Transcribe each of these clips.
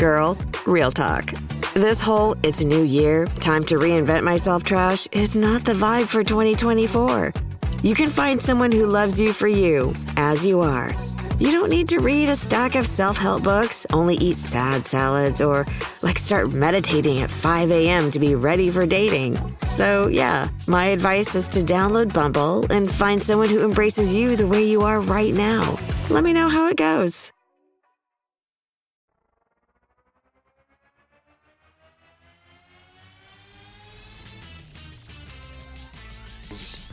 Girl, real talk. This whole "it's a new year, time to reinvent myself" trash is not the vibe for 2024. You can find someone who loves you for you, as you are. You don't need to read a stack of self-help books, only eat sad salads, or start meditating at 5 a.m. to be ready for dating. So yeah, my advice is to download Bumble and find someone who embraces you the way you are right now. Let me know how it goes.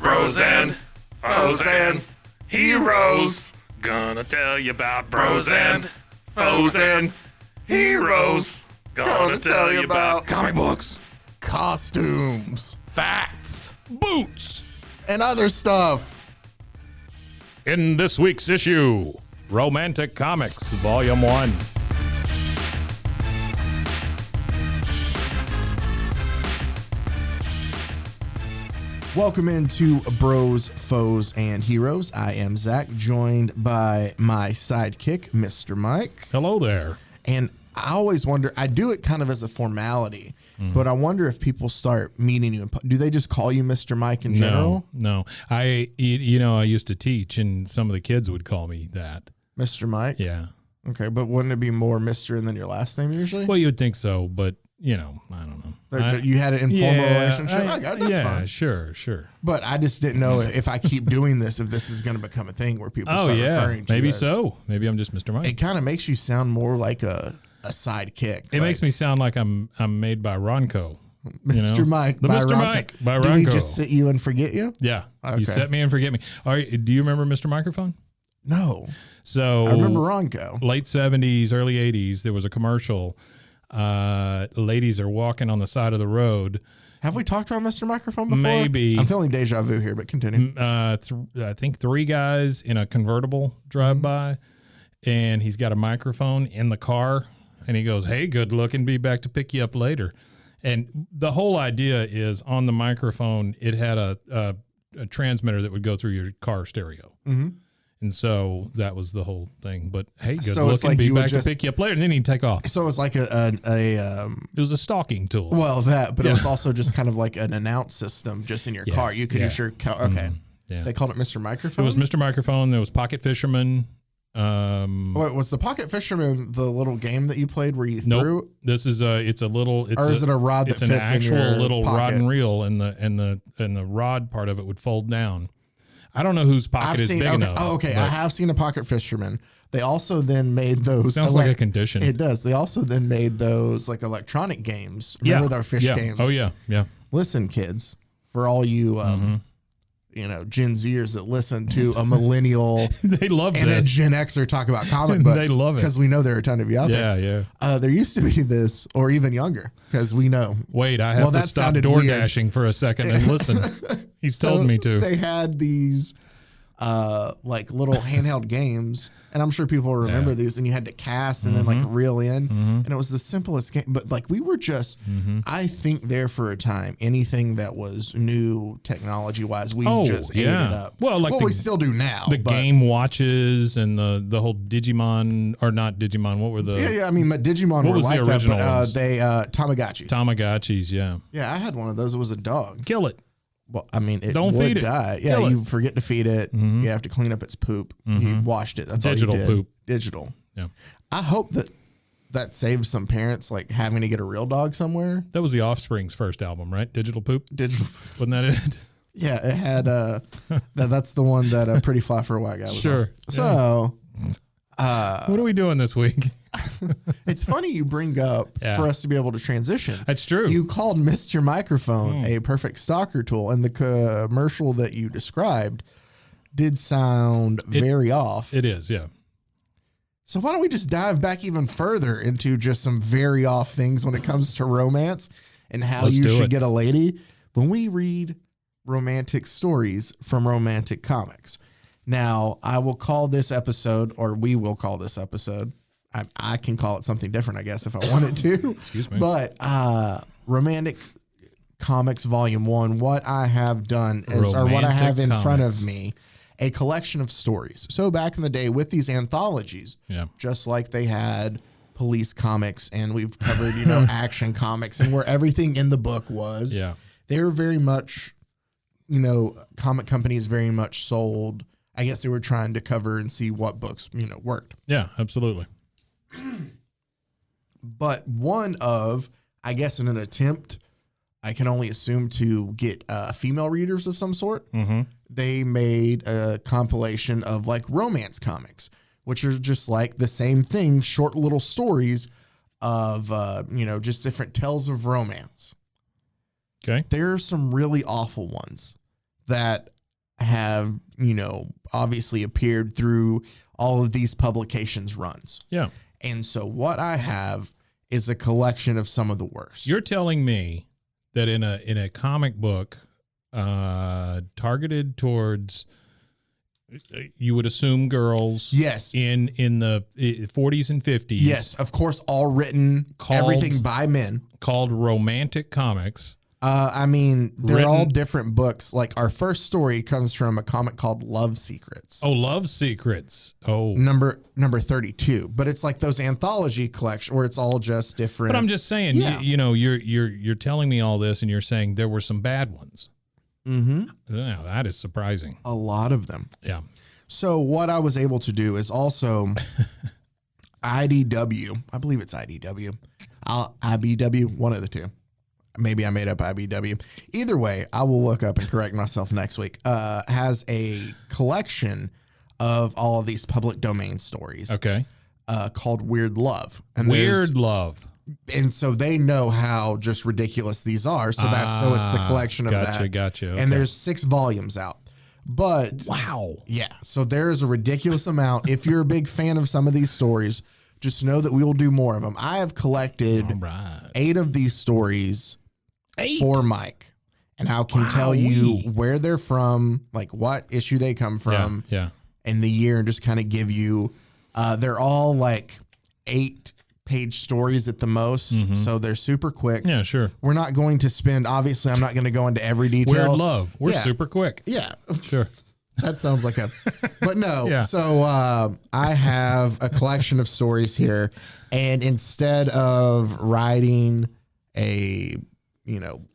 Bros and heroes. Gonna tell you about bros and foes and heroes. Gonna tell you about comic books, costumes, facts, boots, and other stuff. In this week's issue, Romantic Comics, Volume 1. Welcome into Bros, Foes, and Heroes. I am Zach, joined by my sidekick, Mr. Mike. Hello there. And I always wonder, I do it kind of as a formality, but I wonder if people start meeting you. Do they just call you Mr. Mike in general? No. I used to teach, and some of the kids would call me that. Mr. Mike? Yeah. Okay, but wouldn't it be more Mr. and then your last name usually? Well, you would think so, but, I don't know. You had an informal relationship? That's fine. Sure. But I just didn't know if I keep doing this, if this is going to become a thing where people start referring to maybe you as, so. Maybe I'm just Mr. Mike. It kind of makes you sound more like a sidekick. It makes me sound like I'm made by Ronco. Mr. Mike. The Mr. Mike by Ronco. Do we just sit you and forget you? Yeah. Okay. You set me and forget me. All right, do you remember Mr. Microphone? No. So I remember Ronco. Late 70s, early 80s, there was a commercial. Ladies are walking on the side of the road. Have we talked about Mr. Microphone before? Maybe. I'm feeling deja vu here, but continue. I think 3 guys in a convertible drive by, and he's got a microphone in the car, and he goes, "Hey, good looking, be back to pick you up later." And the whole idea is on the microphone, it had a transmitter that would go through your car stereo. Mm-hmm. And so that was the whole thing. But hey, good looking, be back to pick you up later. And then he'd take off. So it was like it was a stalking tool. Well, but it was also just kind of like an announce system just in your car. You could use your car. Okay. Yeah. They called it Mr. Microphone? It was Mr. Microphone. There was Pocket Fisherman. Wait, was the Pocket Fisherman the little game that you played where you threw? Nope. This is it's a little. Or is it a rod that fits in your pocket? It's an actual little rod and reel, and the rod part of it would fold down. I don't know whose pocket is big enough. Oh, okay. I have seen a Pocket Fisherman. They also then made those. Sounds like a condition. It does. They also then made those like electronic games. Remember their fish games? Oh, yeah. Listen, kids, for all you, Gen Zers that listen to a millennial they love and this. a Gen Xer talk about comic books. They love it. Because we know there are a ton of you out there. Yeah. There used to be this, or even younger, because we know. Wait, I have to stop door dashing for a second and listen. He's told me to. They had these like little handheld games, and I'm sure people remember these, and you had to cast and then like reel in, and it was the simplest game, but like we were just I think there for a time, anything that was new technology wise, we just ate it up. Well, like we still do now. The Game Watches and the whole Digimon, or not Digimon, what were the I mean Digimon what were was like the that, original but ones? they Tamagotchis, yeah, I had one of those. It was a dog. Kill it. Well, I mean, it Don't would feed it. die. Yeah, Kill you it. forget to feed it. You have to clean up its poop. You washed it. That's Digital all you did. poop. Digital. Yeah. I hope that saved some parents like having to get a real dog somewhere. That was the Offspring's first album, right? Digital Poop? Digital. Wasn't that it? Yeah, it had that's the one that Pretty Fly for a White Guy was Sure. on. So what are we doing this week? it's funny you bring up for us to be able to transition. That's true. You called Mr. Microphone a perfect stalker tool, and the commercial that you described did sound very off. It is, yeah. So why don't we just dive back even further into just some very off things when it comes to romance and how you should get a lady when we read romantic stories from romantic comics. Now, I will call this episode, or we will call this episode, I can call it something different, I guess, if I wanted to. Excuse me. But Romantic Comics Volume 1, what I have done is, or what I have in front of me, a collection of stories. So back in the day with these anthologies, just like they had police comics, and we've covered, action comics, and where everything in the book was. Yeah. They were very much, comic companies very much sold. I guess they were trying to cover and see what books, worked. Yeah, absolutely. But one of, I guess, in an attempt, I can only assume to get female readers of some sort, they made a compilation of like romance comics, which are just like the same thing, short little stories of, just different tales of romance. Okay. There are some really awful ones that have, obviously appeared through all of these publications runs. Yeah. And so what I have is a collection of some of the worst. You're telling me that in a comic book targeted towards, you would assume, girls. Yes. In the 40s and 50s. Yes, of course, all written, everything by men. Called romantic comics. They're all different books. Like our first story comes from a comic called Love Secrets. Oh, Love Secrets. Oh, number 32. But it's like those anthology collection where it's all just different. But I'm just saying, you're telling me all this, and you're saying there were some bad ones. Mm-hmm. Yeah, that is surprising. A lot of them. Yeah. So what I was able to do is also IDW. I believe it's IDW. IBW, one of the two. Maybe I made up IBW. Either way, I will look up and correct myself next week. Has a collection of all of these public domain stories. Okay. Called Weird Love. And Weird Love. And so they know how just ridiculous these are. So it's the collection of that. Gotcha. Okay. And there's 6 volumes out. But wow. Yeah. So there's a ridiculous amount. If you're a big fan of some of these stories, just know that we will do more of them. I have collected 8 of these stories. 8 for Mike, and I can tell you where they're from, like what issue they come from, and the year, and just kind of give you. They're all like 8-page stories at the most, so they're super quick. Yeah, sure. We're not going to spend. Obviously, I'm not going to go into every detail. Weird Love. We're super quick. Yeah, sure. That sounds like but no. Yeah. So I have a collection of stories here, and instead of writing a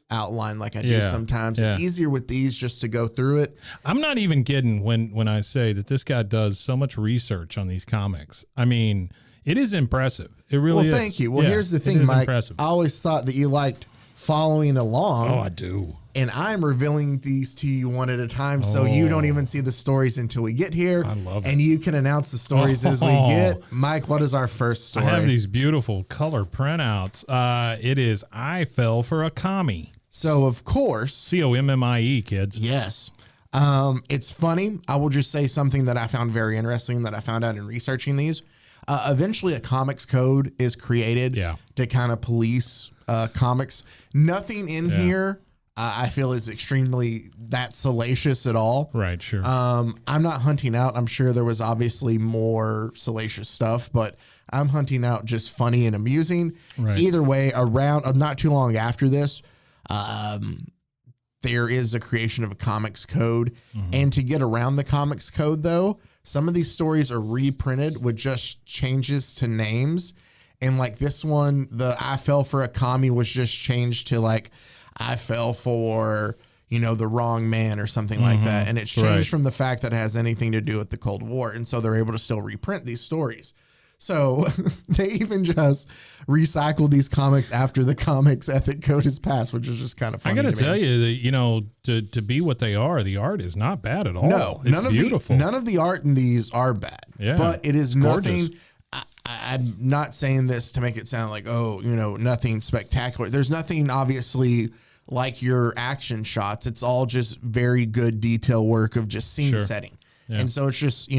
outline like I do sometimes, it's easier with these just to go through it. I'm not even kidding when I say that this guy does so much research on these comics. I mean, it is impressive. It really is. Well, thank you. Well, here's the thing, Mike. Impressive. I always thought that you liked following along. Oh, I do. And I'm revealing these to you one at a time, so you don't even see the stories until we get here. I love it. And you can announce the stories as we get. Mike, what is our first story? I have these beautiful color printouts. It is I Fell for a Commie. So, of course. COMMIE, kids. Yes. It's funny. I will just say something that I found very interesting that I found out in researching these. Eventually, a comics code is created to kind of police comics. Nothing in here I feel is extremely that salacious at all. Right, sure. I'm not hunting out. I'm sure there was obviously more salacious stuff, but I'm hunting out just funny and amusing. Right. Either way, around not too long after this, there is a creation of a comics code. And to get around the comics code, though, some of these stories are reprinted with just changes to names. And like this one, the I Fell for a Commie was just changed to like I fell for, the wrong man or something like that. And it's changed from the fact that it has anything to do with the Cold War. And so they're able to still reprint these stories. So they even just recycled these comics after the comics ethic code is passed, which is just kind of funny. I got to tell you that, to be what they are, the art is not bad at all. No, it's beautiful. None of the art in these are bad. Yeah, but it is gorgeous. Nothing. I'm not saying this to make it sound like, nothing spectacular. There's nothing obviously like your action shots. It's all just very good detail work of just scene setting. Yeah. And so it's just,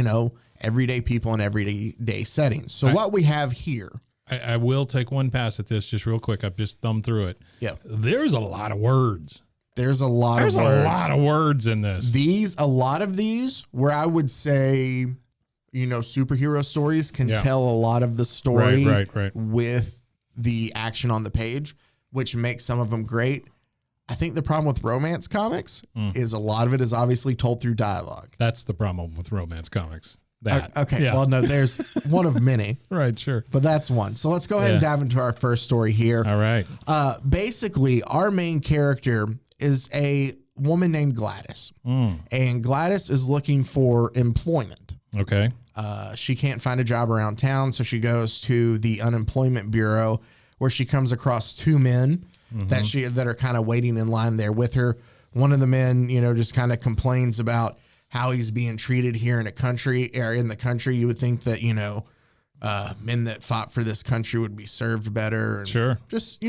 everyday people in everyday settings. So what we have here. I will take one pass at this just real quick. I've just thumbed through it. Yeah. There's a lot of words. There's a lot of words in this. A lot of these where I would say, superhero stories can tell a lot of the story right. with the action on the page, which makes some of them great. I think the problem with romance comics is a lot of it is obviously told through dialogue. That's the problem with romance comics. that. Okay. Yeah. Well, no, there's one of many. Right. Sure. But that's one. So let's go ahead and dive into our first story here. All right. Basically, our main character is a woman named Gladys. And Gladys is looking for employment. Okay. She can't find a job around town, so she goes to the unemployment bureau, where she comes across two men that are kind of waiting in line there with her. One of the men, just kind of complains about how he's being treated here in the country. You would think that, men that fought for this country would be served better. And sure. Just,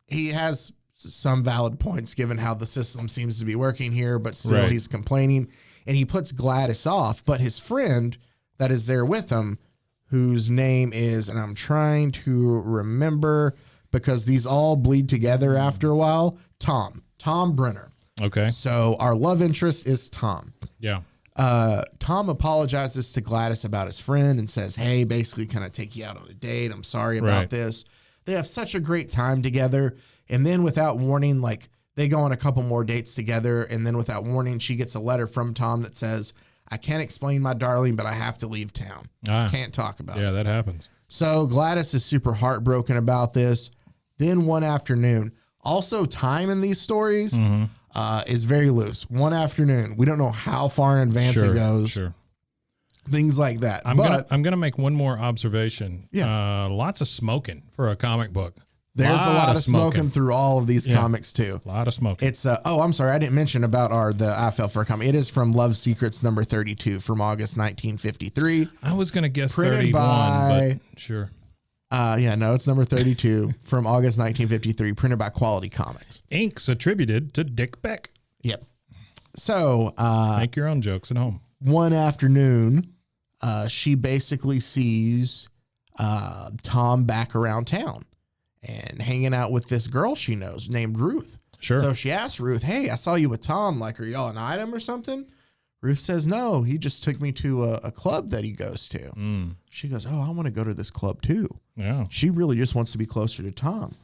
he has some valid points given how the system seems to be working here, but still he's complaining, and he puts Gladys off. But his friend that is there with him, whose name is, and I'm trying to remember because these all bleed together after a while, Tom Brenner. Okay. So our love interest is Tom. Yeah. Tom apologizes to Gladys about his friend and says, hey, basically, can I take you out on a date? I'm sorry about this. They have such a great time together. And then without warning, they go on a couple more dates together. And then without warning, she gets a letter from Tom that says, I can't explain, my darling, but I have to leave town. Can't talk about it. Yeah, that happens. So Gladys is super heartbroken about this. Then one afternoon, also time in these stories is very loose. One afternoon, we don't know how far in advance it goes. Sure. Things like that. I'm gonna make one more observation. Yeah. Lots of smoking for a comic book. There's a lot of smoking through all of these comics too. A lot of smoking. It's I'm sorry, I didn't mention about the I Fell for a Comic. It is from Love Secrets number 32 from August 1953. I was gonna guess Printed 31, by, but sure. It's number 32 from August 1953, printed by Quality Comics. Inks attributed to Dick Beck. Yep. So make your own jokes at home. One afternoon, she basically sees Tom back around town and hanging out with this girl she knows named Ruth. Sure. So she asks Ruth, hey, I saw you with Tom. Are y'all an item or something? Ruth says, no, he just took me to a club that he goes to. She goes, oh, I want to go to this club too. Yeah. She really just wants to be closer to Tom.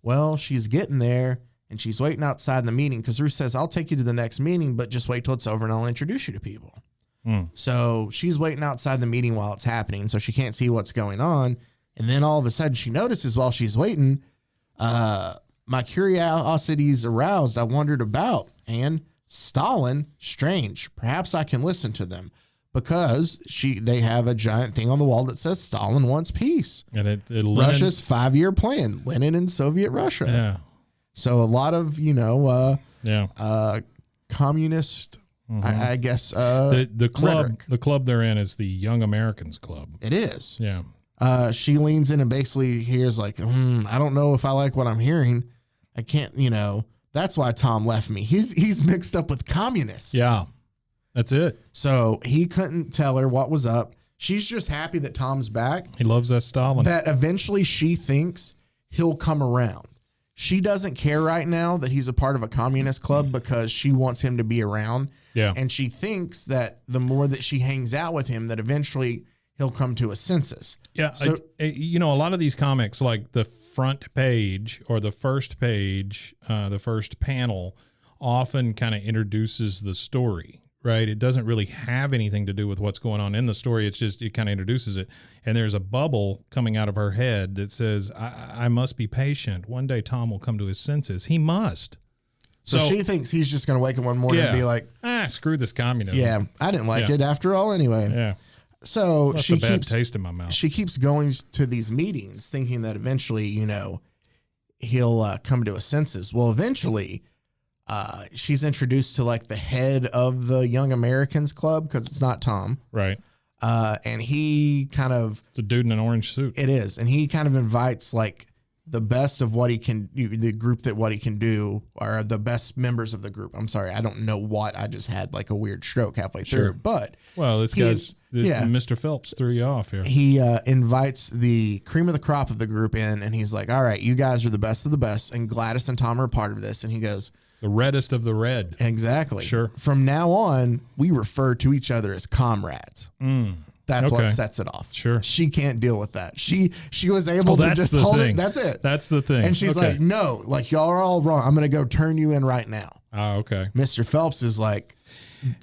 Well, she's getting there and she's waiting outside the meeting because Ruth says, I'll take you to the next meeting, but just wait till it's over and I'll introduce you to people. So she's waiting outside the meeting while it's happening, so she can't see what's going on. And then all of a sudden she notices while she's waiting, my curiosity's aroused. I wondered about, and Stalin, strange. Perhaps I can listen to them, because they have a giant thing on the wall that says Stalin wants peace. And Russia's 5-year plan, Lenin and Soviet Russia. Yeah. So a lot of, communist, I guess, the club, rhetoric. the club they're in is the Young Americans Club. It is. Yeah. She leans in and basically hears I don't know if I like what I'm hearing. I can't, that's why Tom left me. He's mixed up with communists. Yeah. That's it. So he couldn't tell her what was up. She's just happy that Tom's back. He loves that Stalin. That eventually she thinks he'll come around. She doesn't care right now that he's a part of a communist club because she wants him to be around. Yeah. And she thinks that the more that she hangs out with him, that eventually he'll come to a senses. Yeah. So, a lot of these comics, like the front page or the first page, the first panel, often kind of introduces the story, right? It doesn't really have anything to do with what's going on in the story. It's just, it kind of introduces it. And there's a bubble coming out of her head that says, I must be patient. One day Tom will come to his senses. He must. So she thinks he's just going to wake up one morning and be like, screw this communism. Yeah, I didn't like it after all anyway. Yeah. So Left a bad taste in my mouth. She keeps going to these meetings thinking that eventually, he'll come to his senses. Well, eventually, she's introduced to the head of the Young Americans Club, because it's not Tom. Right. And he kind of... It's a dude in an orange suit. It is. And he kind of invites the best of what he can, the group that what he can do, or the best members of the group. I'm sorry, I don't know what. I just had a weird stroke halfway through. But this guy's Mr. Phelps threw you off here. He invites the cream of the crop of the group in, and he's like, all right, you guys are the best of the best, and Gladys and Tom are a part of this. And he goes, the reddest of the red. Exactly. Sure. From now on, we refer to each other as comrades. That's what sets it off. Sure. She can't deal with that. She was able to just hold it. That's it. That's the thing. And she's like, no, y'all are all wrong. I'm going to go turn you in right now. Oh, okay. Mr. Phelps is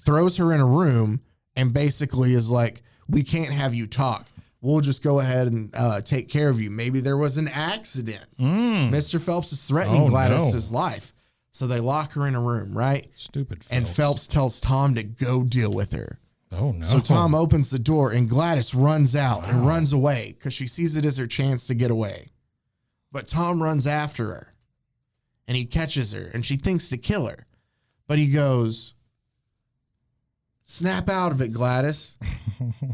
throws her in a room and basically is like, We can't have you talk. We'll just go ahead and take care of you. Maybe there was an accident. Mr. Phelps is threatening Gladys's life. So they lock her in a room, right? Stupid Phelps. And Phelps tells Tom to go deal with her. Oh, no. So Tom opens the door and Gladys runs out and runs away because she sees it as her chance to get away. But Tom runs after her and he catches her and she thinks to kill her. But he goes, snap out of it, Gladys.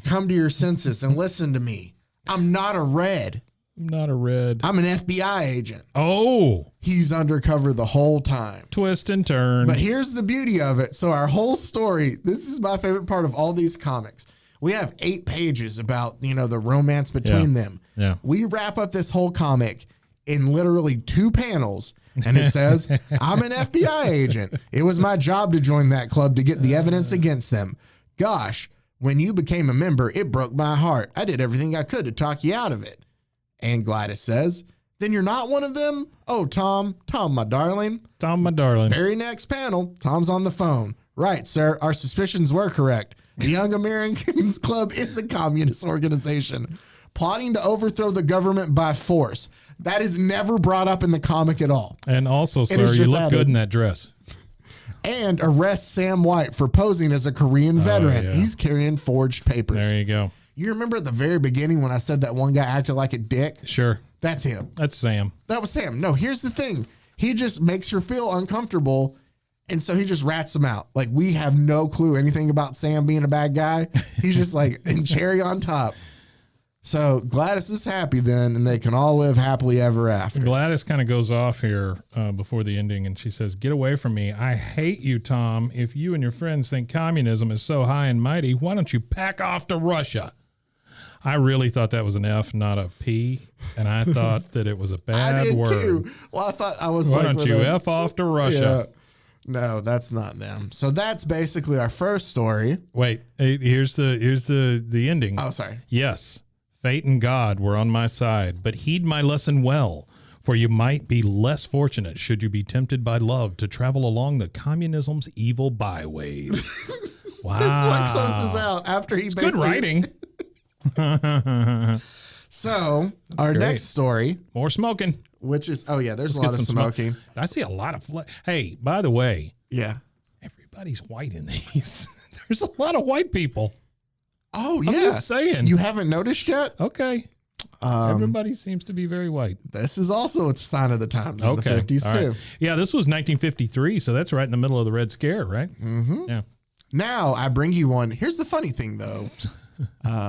Come to your senses and listen to me. I'm not a red. I'm not a red. I'm an FBI agent. Oh. He's undercover the whole time. Twist and turn. But here's the beauty of it. So our whole story, this is my favorite part of all these comics. We have 8 pages about, you know, the romance between them. Yeah. We wrap up this whole comic in literally 2 panels. And it says, I'm an FBI agent. It was my job to join that club to get the evidence against them. Gosh, when you became a member, it broke my heart. I did everything I could to talk you out of it. And Gladys says, then you're not one of them? Oh, Tom, my darling. Tom, my darling. Very next panel, Tom's on the phone. Right, sir, our suspicions were correct. The Young Americans Club is a communist organization plotting to overthrow the government by force. That is never brought up in the comic at all. And also, sir, you look good in that dress. And arrest Sam White for posing as a Korean veteran. Yeah. He's carrying forged papers. There you go. You remember at the very beginning when I said that one guy acted like a dick? Sure. That's him. That's Sam. That was Sam. No, here's the thing. He just makes her feel uncomfortable, and so he just rats him out. Like, we have no clue anything about Sam being a bad guy. He's just like, and cherry on top. So Gladys is happy then, and they can all live happily ever after. Gladys kind of goes off here before the ending, and she says, get away from me. I hate you, Tom. If you and your friends think communism is so high and mighty, why don't you pack off to Russia? I really thought that was an F, not a P, and I thought that it was a bad word. Too. Well, I thought I was why like, don't you F off to Russia? Yeah. No, that's not them. So that's basically our first story. Wait, here's the ending. Oh, sorry. Yes, fate and God were on my side, but heed my lesson well, for you might be less fortunate should you be tempted by love to travel along the communism's evil byways. Wow. That's what closes out after he basically... Good writing. So, That's our great. next story, More smoking. which is, oh yeah, there's Let's a lot get of some smoking. I see a lot of, hey, by the way, Yeah. everybody's white in these. There's a lot of white people. Oh, I'm yeah. just saying. You haven't noticed yet? Okay. Everybody seems to be very white. This is also a sign of the times in the 50s, All right. too. Yeah, this was 1953, so that's right in the middle of the Red Scare, right? Mm-hmm. Yeah. Now, I bring you one. Here's the funny thing, though.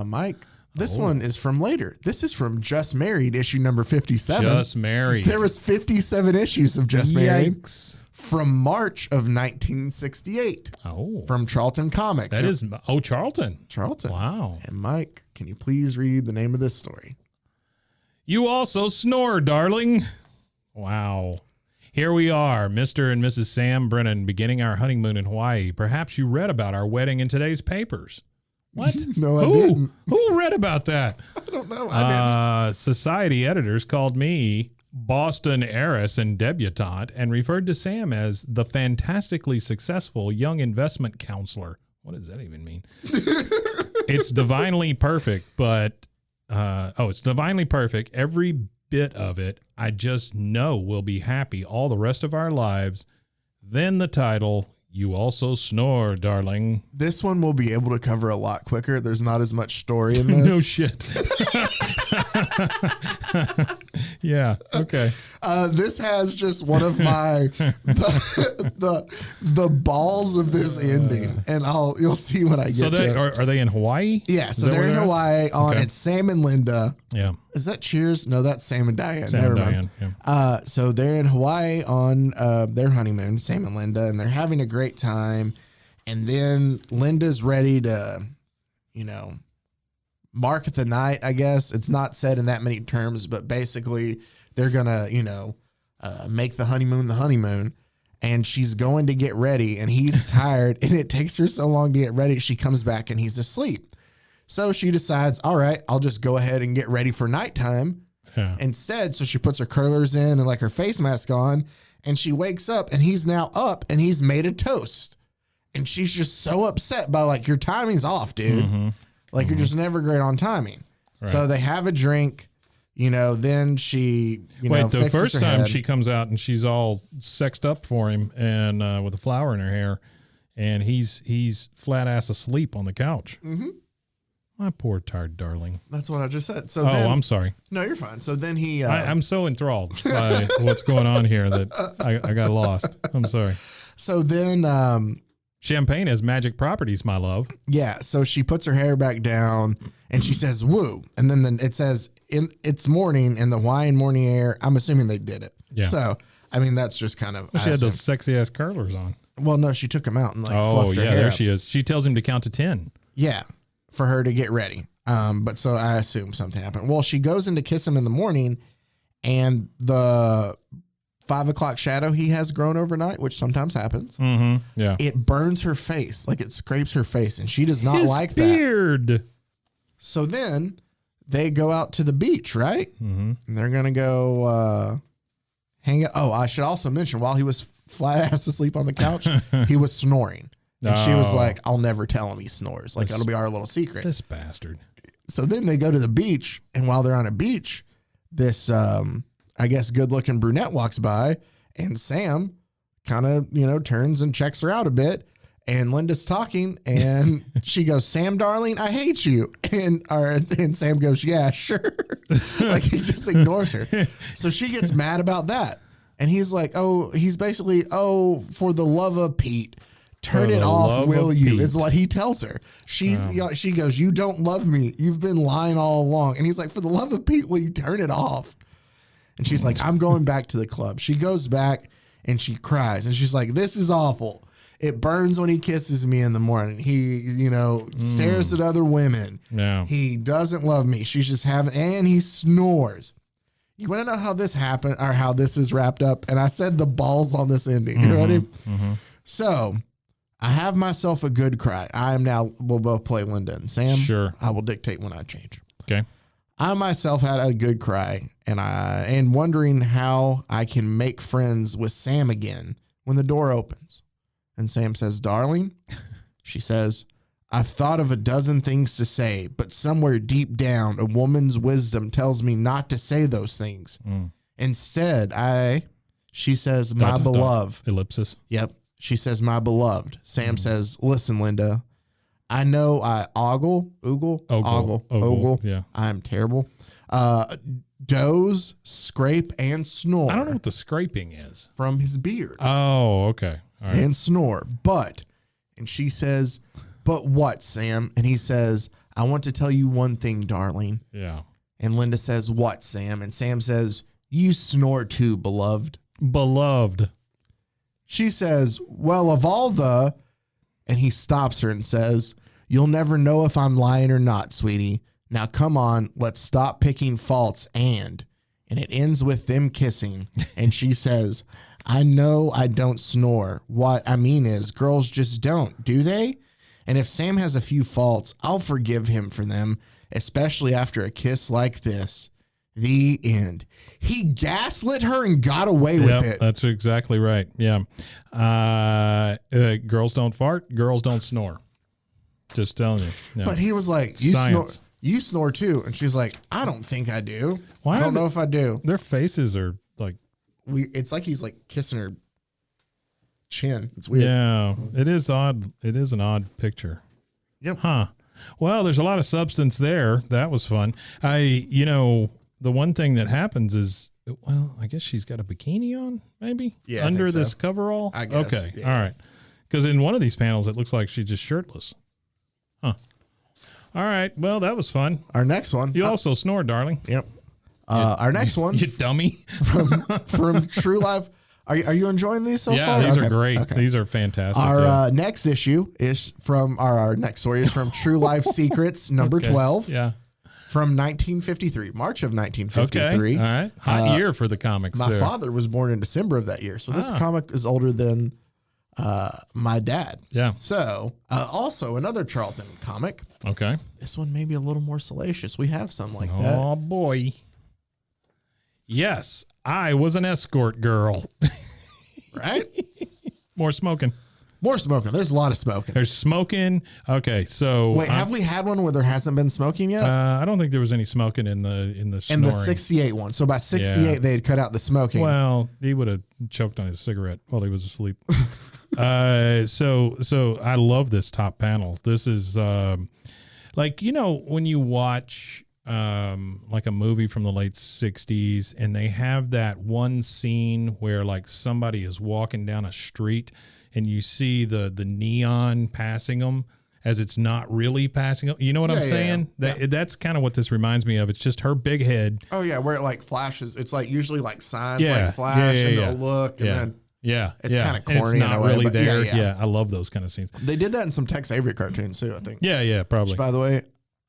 Mike, this one is from later. This is from Just Married, issue number 57. Just Married. There was 57 issues of Just Married Yikes. from March of 1968 Oh. from Charlton Comics. That is, Charlton. Charlton. Wow. And Mike, can you please read the name of this story? You also snore, darling. Wow. Here we are, Mr. and Mrs. Sam Brennan, beginning our honeymoon in Hawaii. Perhaps you read about our wedding in today's papers. What? No, I didn't. Who read about that? I don't know. I didn't. Society editors called me Boston heiress and debutante and referred to Sam as the fantastically successful young investment counselor. What does that even mean? It's divinely perfect, but it's divinely perfect. Every bit of it, I just know we'll be happy all the rest of our lives. Then the title, You Also Snore, Darling. This one will be able to cover a lot quicker. There's not as much story in this. No shit. Yeah. Okay. This has just one of my the balls of this ending, and you'll see when I get So to it. are they in Hawaii? Yeah, so Is that they're where in at? Hawaii on Okay. it's Sam and Linda. Yeah. Is that Cheers? No, that's Sam and Diane. Sam Never and mind. Diane, yeah. So they're in Hawaii on their honeymoon, Sam and Linda, and they're having a great time. And then Linda's ready to, mark the night, I guess. It's not said in that many terms, but basically they're going to, make the honeymoon. And she's going to get ready, and he's tired, and it takes her so long to get ready. She comes back, and he's asleep. So she decides, all right, I'll just go ahead and get ready for nighttime instead. So she puts her curlers in and like her face mask on, and she wakes up, and he's now up, and he's made a toast. And she's just so upset by like, your timing's off, dude. Mm-hmm. Like you're just never great on timing. Right. So they have a drink, then she, Wait, the fixes first her time head. she comes out and she's all sexed up for him and with a flower in her hair, and he's flat ass asleep on the couch. Mm-hmm. My poor tired darling. That's what I just said. So I'm sorry. No, you're fine. So then he... I'm so enthralled by what's going on here that I got lost. I'm sorry. So then... Champagne has magic properties, my love. Yeah, so she puts her hair back down and she says, woo. And then it says, it's morning in the Hawaiian morning air. I'm assuming they did it. Yeah. So, I mean, that's just kind of... She had those sexy ass curlers on. Well, no, she took them out and fluffed her hair there up. she is. She tells him to count to 10. Yeah, for her to get ready. But so I assume something happened. Well, she goes in to kiss him in the morning, and the 5 o'clock shadow he has grown overnight, which sometimes happens. Mm-hmm. Yeah. It burns her face, like it scrapes her face, and she does not His like beard. that. So then they go out to the beach, right? Mm-hmm. And they're gonna go hang out. Oh, I should also mention while he was flat ass asleep on the couch, he was snoring. And she was like, I'll never tell him he snores. Like, that'll be our little secret. This bastard. So then they go to the beach, and while they're on a beach, this, I guess, good-looking brunette walks by, and Sam kind of, turns and checks her out a bit, and Linda's talking, and she goes, Sam, darling, I hate you. And Sam goes, yeah, sure. Like, he just ignores her. So she gets mad about that. And he's like, he's basically, for the love of Pete, turn it off, will you? Is what he tells her. She goes, you don't love me. You've been lying all along. And he's like, for the love of Pete, will you turn it off? And she's like, I'm going back to the club. She goes back and she cries. And she's like, this is awful. It burns when he kisses me in the morning. He, stares at other women. Yeah. He doesn't love me. She's just and he snores. You want to know how this happened or how this is wrapped up? And I said the balls on this ending. You ready? Mm-hmm. So I have myself a good cry. We'll both play Linda and Sam. Sure. I will dictate when I change. Okay. I myself had a good cry and wondering how I can make friends with Sam again when the door opens. And Sam says, darling, she says, I've thought of a dozen things to say, but somewhere deep down, a woman's wisdom tells me not to say those things. Instead, she says, my beloved. Ellipsis. Yep. She says, my beloved. Sam says, listen, Linda, I know I ogle. Yeah. I'm terrible. Doze, scrape, and snore. I don't know what the scraping is. From his beard. Oh, okay. All right. And snore. And she says, but what, Sam? And he says, I want to tell you one thing, darling. Yeah. And Linda says, what, Sam? And Sam says, you snore too, beloved. Beloved. She says, well, of all the... And he stops her and says, you'll never know if I'm lying or not, sweetie. Now, come on, let's stop picking faults. And it ends with them kissing. And she says, I know I don't snore. What I mean is, girls just don't, do they? And if Sam has a few faults, I'll forgive him for them, especially after a kiss like this. The end. He gaslit her and got away with it. That's exactly right. Yeah. Girls don't fart. Girls don't snore. Just telling you. Yeah. But he was like, you snore too. And she's like, I don't think I do. I don't know if I do. Their faces are like. It's like he's like kissing her chin. It's weird. Yeah. It is odd. It is an odd picture. Yep. Huh. Well, there's a lot of substance there. That was fun. The one thing that happens is, well, I guess she's got a bikini on, maybe? Yeah. Under this coverall? I guess. Okay. Yeah. All right. Because in one of these panels, it looks like she's just shirtless. Huh. All right. Well, that was fun. Our next one. You also snore, darling. Yep. Our next one. You dummy. from True Life. Are you enjoying these so far? Yeah, these are great. Okay. These are fantastic. Our next issue is from our next story is from True Life Secrets number 12. Yeah. From 1953, March of 1953. Okay. All right. Hot year for the comics. My father was born in December of that year. So this comic is older than my dad. Yeah. So also another Charlton comic. Okay. This one may be a little more salacious. We have some like that. Oh, boy. Yes, I was an escort girl. Right? More smoking. More smoking. There's a lot of smoking. There's smoking. Okay, so wait, have we had one where there hasn't been smoking yet? I don't think there was any smoking in the snoring. In the 68 one. So by 68, they had cut out the smoking. Well, he would have choked on his cigarette while he was asleep. So I love this top panel. This is like, when you watch like a movie from the late 60s and they have that one scene where like somebody is walking down a street and you see the neon passing them as it's not really passing them. You know what I'm saying? That's kind of what this reminds me of. It's just her big head. Oh yeah, where it like flashes. It's like usually like signs like flash and they'll look and then it's kind of corny and it's not in a way, really but there. Yeah, I love those kind of scenes. They did that in some Tex Avery cartoons too, I think. Yeah, probably. Which, by the way,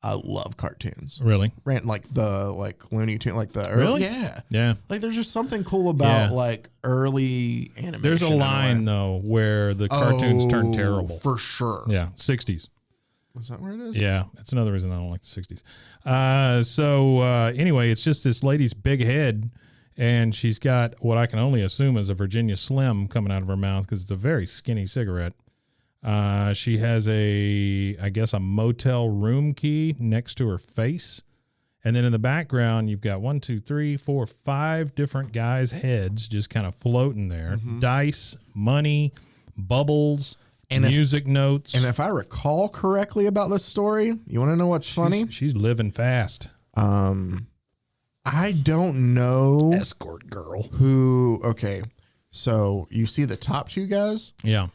I love cartoons. Really? Like the Looney Tunes, like the really? Yeah. Like there's just something cool about like early animation. There's a line though where the cartoons turn terrible. For sure. Yeah, 60s. Is that where it is? Yeah, that's another reason I don't like the 60s. So anyway, it's just this lady's big head, and she's got what I can only assume is a Virginia Slim coming out of her mouth because it's a very skinny cigarette. She has I guess a motel room key next to her face. And then in the background, you've got 1, 2, 3, 4, 5 different guys' heads just kind of floating there. Mm-hmm. Dice, money, bubbles, and music notes. And if I recall correctly about this story, you want to know what's funny? She's living fast. I don't know. Escort girl. Okay. So you see the top two guys? Yeah.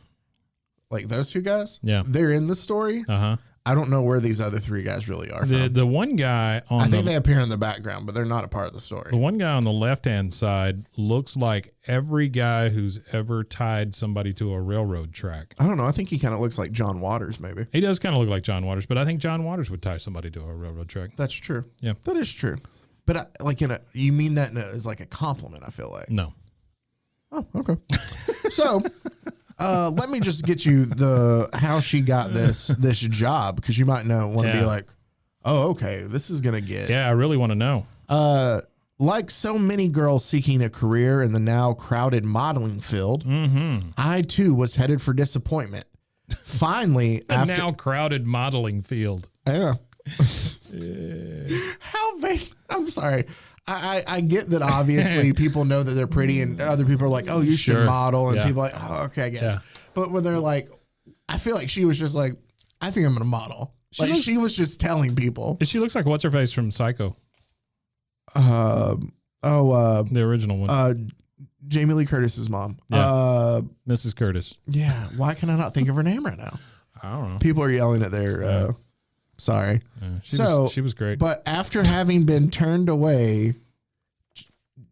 Like those two guys? Yeah. They're in the story. Uh-huh. I don't know where these other three guys really are from. The one guy on I think they appear in the background, but they're not a part of the story. The one guy on the left-hand side looks like every guy who's ever tied somebody to a railroad track. I don't know. I think he kind of looks like John Waters, maybe. He does kind of look like John Waters, but I think John Waters would tie somebody to a railroad track. That's true. Yeah. That is true. But you mean that as like a compliment, I feel like. No. Oh, okay. So... let me just get you how she got this job, because you might want to be like, oh, okay, this is gonna get. Yeah, I really want to know. Like so many girls seeking a career in the now crowded modeling field, I too was headed for disappointment. Finally, after now crowded modeling field. Yeah. How vague? I'm sorry. I get that obviously people know that they're pretty and other people are like, oh, you should model. And people are like, oh, okay, I guess. Yeah. But when they're like, I feel like she was just like, I think I'm going to model. She was just telling people. She looks like what's her face from Psycho. The original one. Jamie Lee Curtis's mom. Yeah. Mrs. Curtis. Yeah. Why can I not think of her name right now? I don't know. People are yelling at their, sorry. She was great. But after having been turned away,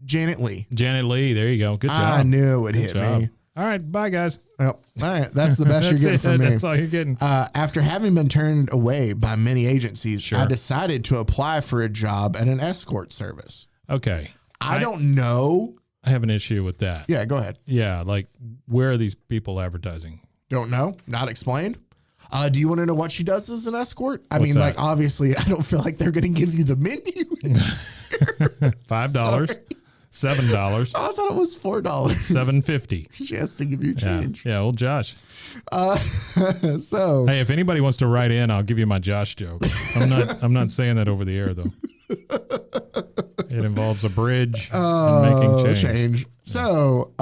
Janet Leigh. Janet Leigh, there you go. Good job. I knew it would hit me. All right, bye guys. Well, all right, that's the best you're getting from me. That's all you're getting. After having been turned away by many agencies, I decided to apply for a job at an escort service. Okay. I don't know. I have an issue with that. Yeah, go ahead. Yeah, like where are these people advertising? Don't know. Not explained. Do you want to know what she does as an escort? I mean, that? like, obviously, I don't feel like they're going to give you the menu. $5, $7. Oh, I thought it was $4. $7.50. She has to give you change. Yeah, old Josh. So, hey, if anybody wants to write in, I'll give you my Josh joke. I'm not saying that over the air though. It involves a bridge and making change. Yeah. So,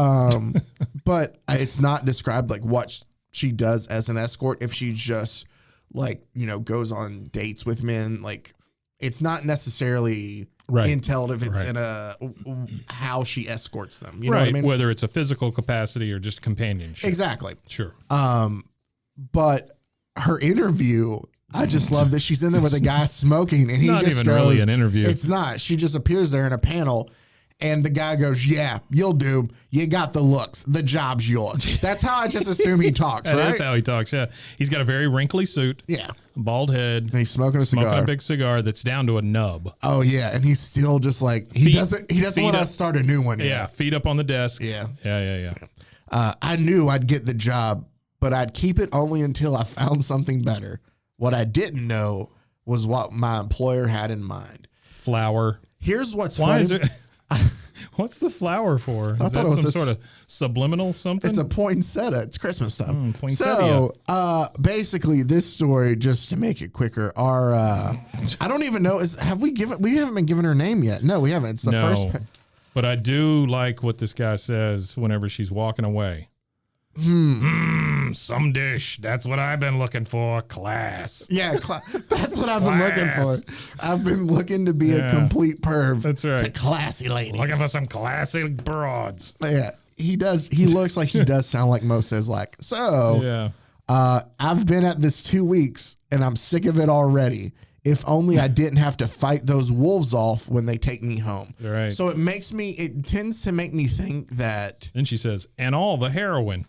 but it's not described like what she does as an escort. If she just goes on dates with men, like it's not necessarily entailed if it's in how she escorts them. You know what I mean? Whether it's a physical capacity or just companionship. Exactly. Sure. But her interview, I just love that she's in there with a guy smoking, and he not just even goes, really an interview. It's not. She just appears there in a panel. And the guy goes, yeah, you'll do. You got the looks. The job's yours. That's how I just assume he talks, right? That's how he talks, yeah. He's got a very wrinkly suit. Yeah. Bald head. And he's smoking a cigar. Smoking a big cigar that's down to a nub. Oh, yeah. And he's still just like, he doesn't want to start a new one yet. Yeah, feet up on the desk. Yeah. Yeah. I knew I'd get the job, but I'd keep it only until I found something better. What I didn't know was what my employer had in mind. Flour. Here's what's funny. What's the flower for? Is that some sort of subliminal something? It's a poinsettia. It's Christmas stuff. Poinsettia. So basically, this story, just to make it quicker, I don't even know. We haven't been given her name yet. No, we haven't. It's the first. But I do like what this guy says whenever she's walking away. Some dish. That's what I've been looking for. Class. Yeah, that's what I've been looking for. I've been looking to be a complete perv. That's right. To classy ladies. Looking for some classy broads. Yeah, he does. He looks like he does sound like Mo says like. So, I've been at this 2 weeks and I'm sick of it already. If only I didn't have to fight those wolves off when they take me home. Right. So it tends to make me think that. Then she says, and all the heroin.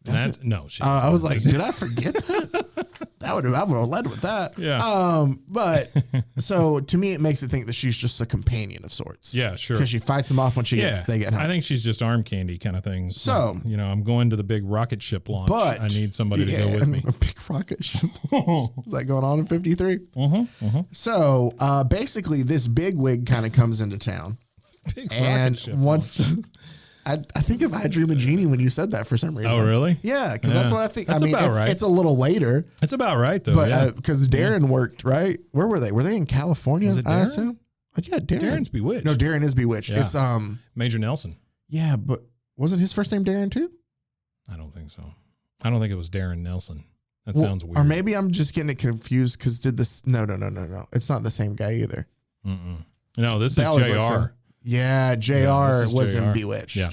I was like, did I forget that? I would have led with that. Yeah. But so to me, it makes it think that she's just a companion of sorts. Yeah, sure. Because she fights them off when they get home. I think she's just arm candy kind of thing. So, I'm going to the big rocket ship launch. But I need somebody to go with me. A big rocket ship. Is that going on in 53? So basically, this bigwig kind of comes into town. Big rocket ship once. I think of I Dream of Jeannie when you said that for some reason. Oh, really? Yeah, because that's what I think. That's about right. It's a little later. It's about right, though. But because Darren worked, right? Where were they? Were they in California? Was it Darren? I assume. Yeah, Darren. Darren's Bewitched. No, Darren is Bewitched. Yeah. It's Major Nelson. Yeah, but wasn't his first name Darren too? I don't think so. I don't think it was Darren Nelson. That sounds weird. Or maybe I'm just getting it confused because No. It's not the same guy either. No, this is JR. Yeah, JR was in Bewitched. Yeah.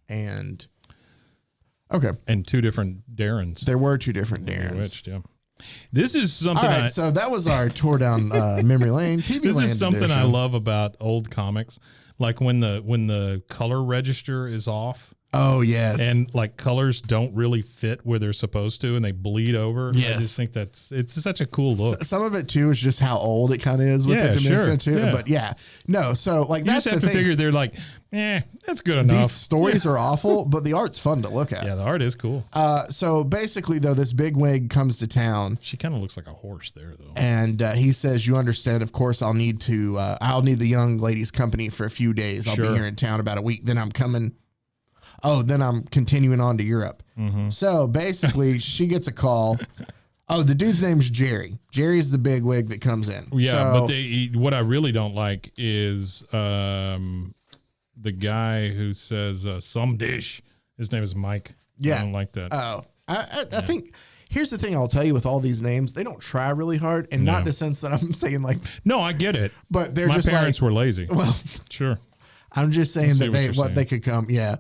And two different Darrens. There were two different Darrens. Bewitched, yeah. This is something. All right, so that was our tour down memory lane. TV This Land is something edition. I love about old comics, like when the color register is off. Oh yes, and like colors don't really fit where they're supposed to, and they bleed over. Yes. I just think it's such a cool look. Some of it too is just how old it kind of is with the Dominican too. Yeah. But no. So like you that's just have the to thing. figure they're like, that's good enough. These stories are awful, but the art's fun to look at. Yeah, the art is cool. So basically, though, this bigwig comes to town. She kind of looks like a horse there, though. And he says, "You understand? Of course, I'll need the young lady's company for a few days. I'll be here in town about a week. Then I'm coming." Oh, then I'm continuing on to Europe. So basically, she gets a call. Oh, the dude's name's Jerry. Jerry's the bigwig that comes in. Yeah, but what I really don't like is the guy who says some dish. His name is Mike. Yeah. I don't like that. Oh, I think here's the thing I'll tell you with all these names, they don't try really hard, and not in the sense that I'm saying like. No, I get it. But they're My just parents were lazy. Well, sure. I'm just saying that they could come. Yeah.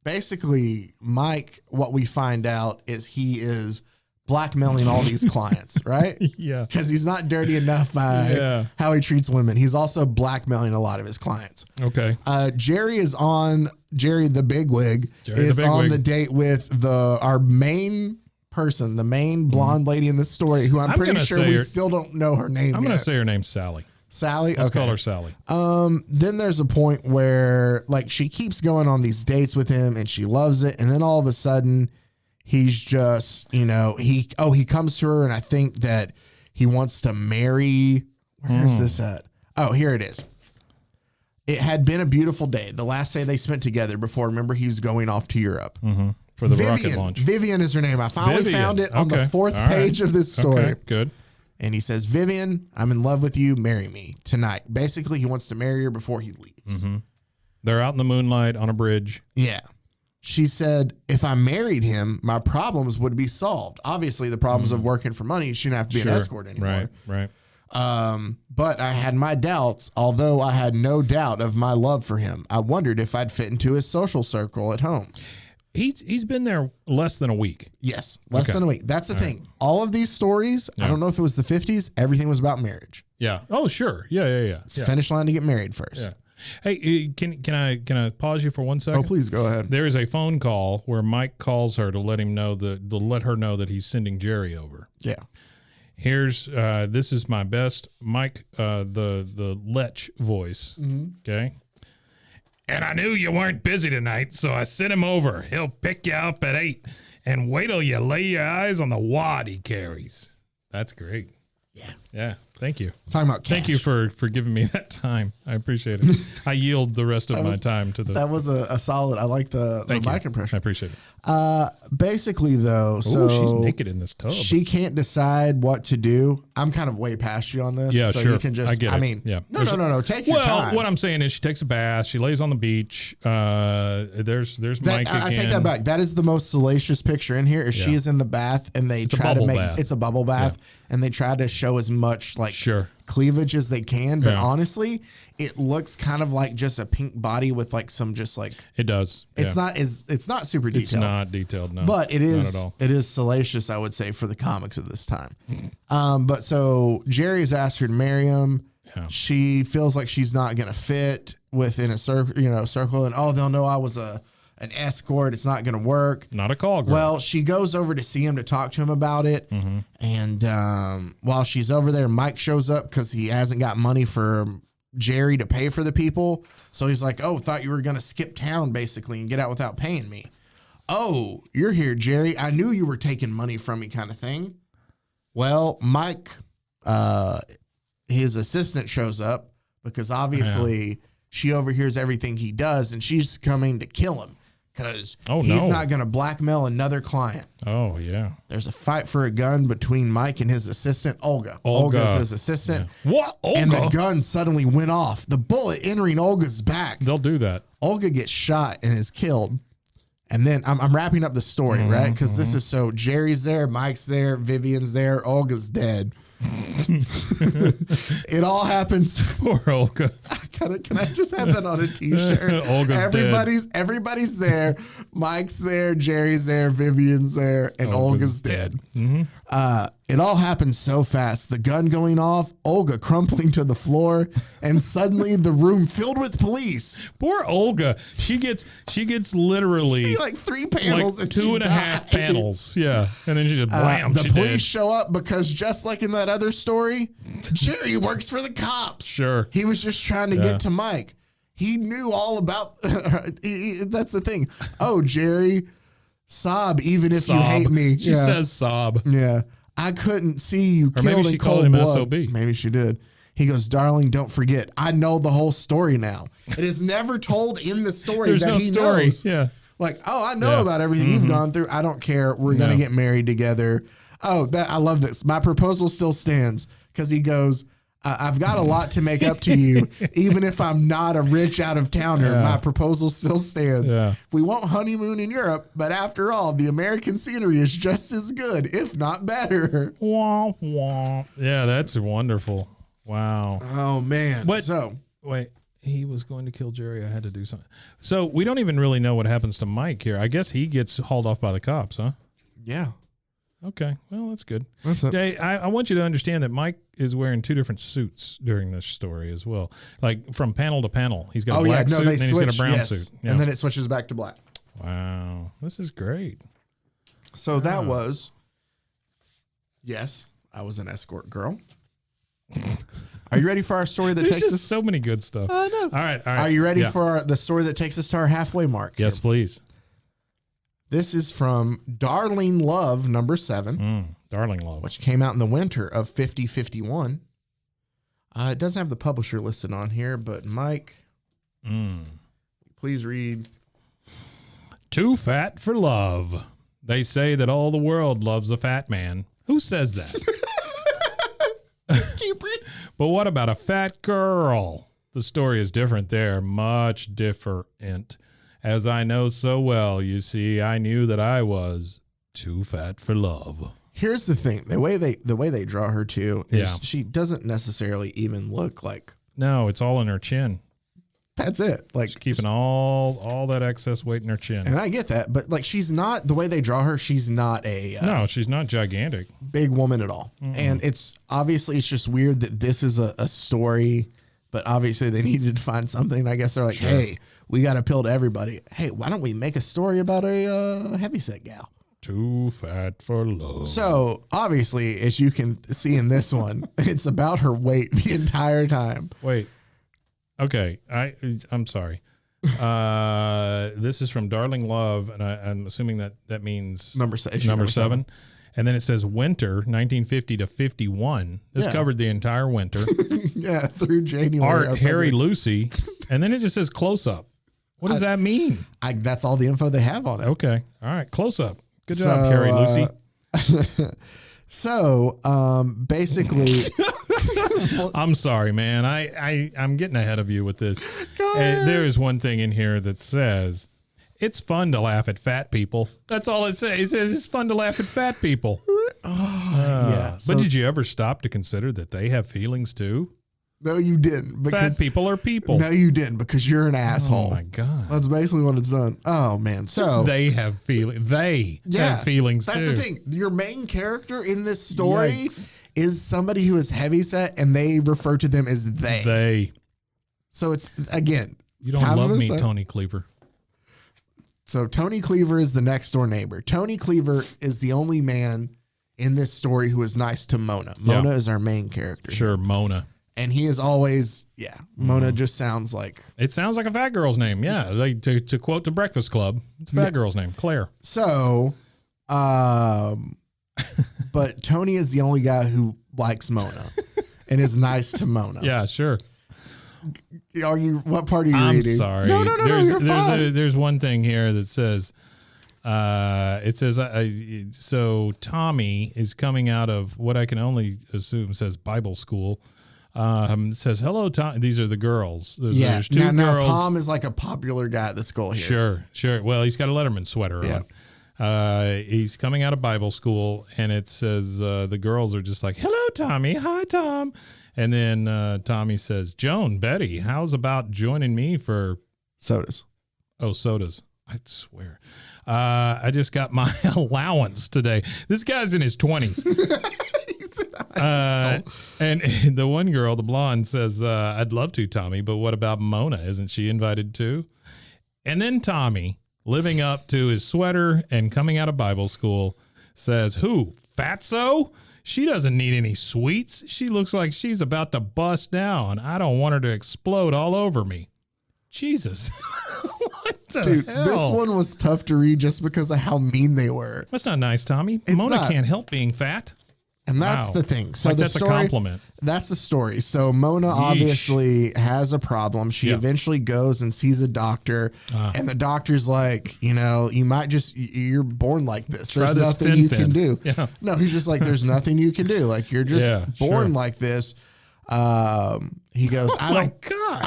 Basically, Mike, what we find out is he is blackmailing all these clients, right? Yeah. Because he's not dirty enough by how he treats women. He's also blackmailing a lot of his clients. Okay. Jerry the bigwig is on the date with our main person, the main blonde lady in this story, who I'm pretty sure we still don't know her name. I'm going to say her name's Sally. Sally? Let's call her Sally. Then there's a point where like she keeps going on these dates with him and she loves it. And then all of a sudden he's just, he comes to her and I think that he wants to marry. Where's this at? Oh, here it is. It had been a beautiful day. The last day they spent together before, remember, he was going off to Europe. For the rocket launch. Vivian is her name. I finally found it on the fourth page of this story. Okay, good. And he says, Vivian, I'm in love with you. Marry me tonight. Basically, he wants to marry her before he leaves. They're out in the moonlight on a bridge. Yeah. She said, if I married him, my problems would be solved. Obviously, the problems of working for money, she didn't have to be an escort anymore. Right. But I had my doubts, although I had no doubt of my love for him. I wondered if I'd fit into his social circle at home. He's been there less than a week. Yes, less than a week. That's the thing. All of these stories, I don't know if it was the 50s, everything was about marriage. Yeah. Oh, sure. Yeah. It's finish line to get married first. Yeah. Hey, can I pause you for 1 second? Oh, please go ahead. There is a phone call where Mike calls her to let her know that he's sending Jerry over. Yeah. Here's this is my best Mike the Lech voice. Okay. And I knew you weren't busy tonight, so I sent him over. He'll pick you up at 8, and wait till you lay your eyes on the wad he carries. That's great. Yeah. Yeah. Thank you. Talking about cash. Thank you for giving me that time. I appreciate it. I yield the rest of my time to the. That was a solid. I like the mic impression. I appreciate it. Basically, though, so she's naked in this tub. She can't decide what to do. I'm kind of way past you on this. Yeah, so sure. You can just. I get it. I mean, yeah. No. Take your time. Well, what I'm saying is, she takes a bath. She lays on the beach. There's Mike again. I take that back. That is the most salacious picture in here. Is she is in the bath and they try to make it's a bubble bath and they try to show as much like cleavage as they can. But honestly, it looks kind of like just a pink body with like some just like it does. It's not super detailed. It's not detailed, no. But it is not at all. It is salacious, I would say, for the comics of this time. But so Jerry's asked her to marry him. Yeah. She feels like she's not gonna fit within a circle, and they'll know I was an escort. It's not gonna work. Not a call girl. Well, she goes over to see him to talk to him about it, and while she's over there, Mike shows up because he hasn't got money for Jerry to pay for the people. So he's like, "Oh, thought you were gonna skip town basically and get out without paying me." "Oh, you're here, Jerry. I knew you were taking money from me," kind of thing. Well, Mike, his assistant shows up because obviously she overhears everything he does and she's coming to kill him because he's not going to blackmail another client. Oh, yeah. There's a fight for a gun between Mike and his assistant, Olga. Olga's his assistant. Yeah. What? Olga? And the gun suddenly went off. The bullet entering Olga's back. They'll do that. Olga gets shot and is killed. And then I'm wrapping up the story, right? Because this is so Jerry's there, Mike's there, Vivian's there, Olga's dead. It all happens. Poor Olga. Can I just have that on a t-shirt? Everybody's there. Mike's there, Jerry's there, Vivian's there, and Olga's dead. It all happens so fast. The gun going off, Olga crumpling to the floor, and suddenly the room filled with police. Poor Olga. She gets literally like 3 panels, like 2.5 panels. Yeah, and then she just blam. The police show up because just like in that other story, Jerry works for the cops. Sure, he was just trying to get to Mike. He knew all about. That's the thing. Oh, Jerry, sob even if you hate me. She says sob. Yeah. I couldn't see you killed maybe she in called cold him blood. SOB. Maybe she did. He goes, "Darling, don't forget. I know the whole story now. It is never told in the story There's that no he story. knows. Yeah. Like, oh, I know about everything you've gone through. I don't care. We're going to get married together." Oh, I love this. My proposal still stands because he goes, "I've got a lot to make up to you. Even if I'm not a rich out-of-towner, my proposal still stands. We won't honeymoon in Europe, but after all, the American scenery is just as good, if not better." Wah, wah. Yeah, that's wonderful. Wow. Oh, man. Wait, he was going to kill Jerry. I had to do something. So we don't even really know what happens to Mike here. I guess he gets hauled off by the cops, huh? Yeah. Okay, well, that's good. That's it. Hey, I want you to understand that Mike is wearing 2 different suits during this story as well. Like from panel to panel. He's got a black suit and then he's got a brown suit. Yeah. And then it switches back to black. Wow. This is great. So that was, yes, I was an escort girl. Are you ready for our story that takes us? So many good stuff. I know. All right. Are you ready for the story that takes us to our halfway mark? Yes, please. This is from Darling Love, number 7. Darling Love. Which came out in the winter of 50-51. It doesn't have the publisher listed on here, but Mike, please read. Too fat for love. They say that all the world loves a fat man. Who says that? But what about a fat girl? The story is different there, much different. As I know so well, you see, I knew that I was too fat for love. Here's the thing: the way they draw her too is she doesn't necessarily even look like. No, it's all in her chin. That's it. Like she's keeping all that excess weight in her chin. And I get that, but like she's not the way they draw her. She's not a no, she's not gigantic, big woman at all. And it's just weird that this is a story, but obviously they needed to find something. I guess they're like, hey, we got to appeal to everybody. Hey, why don't we make a story about a heavyset gal? Too fat for love. So obviously, as you can see in this one, it's about her weight the entire time. Wait. Okay, I'm sorry. This is from Darling Love, and I'm assuming that means number 7. And then it says winter 1950 to 51. This covered the entire winter. Yeah, through January. Art Harry Lucy, and then it just says close up. What does that mean? That's all the info they have on it. Okay, all right, close up. Good job, Harry Lucy. So basically, I'm sorry, man. I'm getting ahead of you with this. There is one thing in here that says it's fun to laugh at fat people. That's all it says. It says it's fun to laugh at fat people. yeah. But did you ever stop to consider that they have feelings too? No, you didn't. Fat people are people. No, you didn't, because you're an asshole. Oh my God. That's basically what it's done. Oh man. So they have feelings. They have feelings That's too. the thing. Your main character in this story is somebody who is heavyset, and they refer to them as they. They. So it's, again, You don't love me, Tony Cleaver. So Tony Cleaver is the next door neighbor. Tony Cleaver is the only man in this story who is nice to Mona. Mona is our main character. Sure, Mona. And he is always, Mona just sounds like. It sounds like a fat girl's name. Yeah. Like to quote the Breakfast Club, it's a fat girl's name, Claire. So, but Tony is the only guy who likes Mona and is nice to Mona. Yeah, sure. What part are you reading? I'm sorry. No, you're fine. There's one thing here that says, so Tommy is coming out of what I can only assume says Bible school. It says, hello, Tom. These are the girls. There's two girls. Now Tom is like a popular guy at the school here. Sure. Well, he's got a Letterman sweater on. He's coming out of Bible school, and it says the girls are just like, hello, Tommy. Hi, Tom. And then Tommy says, Joan, Betty, how's about joining me for sodas? Oh, sodas. I swear. I just got my allowance today. This guy's in his 20s. And the one girl, the blonde, says, I'd love to, Tommy, but what about Mona? Isn't she invited too? And then Tommy, living up to his sweater and coming out of Bible school, says, who, Fatso? She doesn't need any sweets. She looks like she's about to bust down. I don't want her to explode all over me. Jesus. What the hell? This one was tough to read just because of how mean they were. That's not nice, Tommy. It's Mona not. Can't help being fat. And that's the thing. So like the that's story, a compliment. That's the story. So Mona obviously has a problem. She eventually goes and sees a doctor, and the doctor's like, you might you're born like this. There's nothing you can do. Yeah. No, he's just like, there's nothing you can do. Like, you're just born like this. He goes, I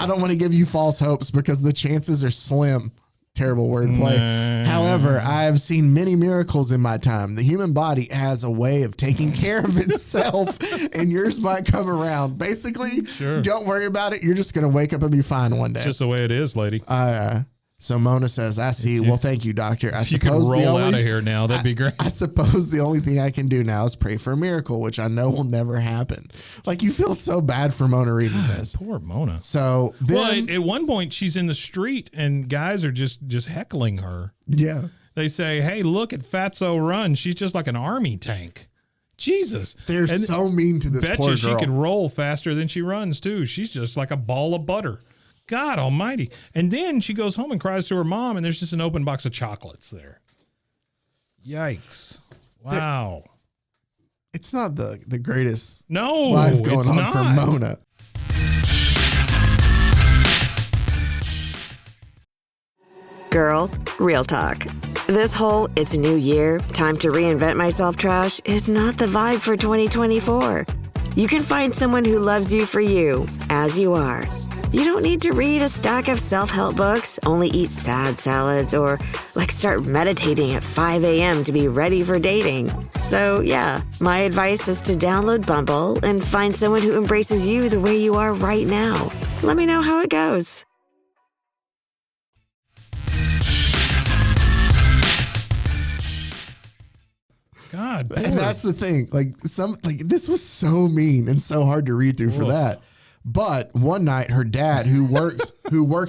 don't want to give you false hopes because the chances are slim. Terrible wordplay. However, I have seen many miracles in my time. The human body has a way of taking care of itself, and yours might come around. Basically, don't worry about it. You're just going to wake up and be fine one day. Just the way it is, lady. So Mona says, I see. Well, thank you, doctor. If you could roll out of here now, that'd be great. I suppose the only thing I can do now is pray for a miracle, which I know will never happen. Like, you feel so bad for Mona reading this. Poor Mona. So then, at one point, she's in the street and guys are just heckling her. Yeah. They say, hey, look at Fatso run. She's just like an army tank. Jesus. They're so mean to this poor girl. Bet you she could roll faster than she runs, too. She's just like a ball of butter. God almighty. And then she goes home and cries to her mom, and there's just an open box of chocolates there. Yikes. Wow. It's not the greatest life going on for Mona. Girl, real talk. This whole it's new year, time to reinvent myself trash is not the vibe for 2024. You can find someone who loves you for you, as you are. You don't need to read a stack of self-help books, only eat sad salads, or start meditating at 5 a.m. to be ready for dating. So yeah, my advice is to download Bumble and find someone who embraces you the way you are right now. Let me know how it goes. God, and that's the thing. This was so mean and so hard to read through for that. But one night, her dad, who works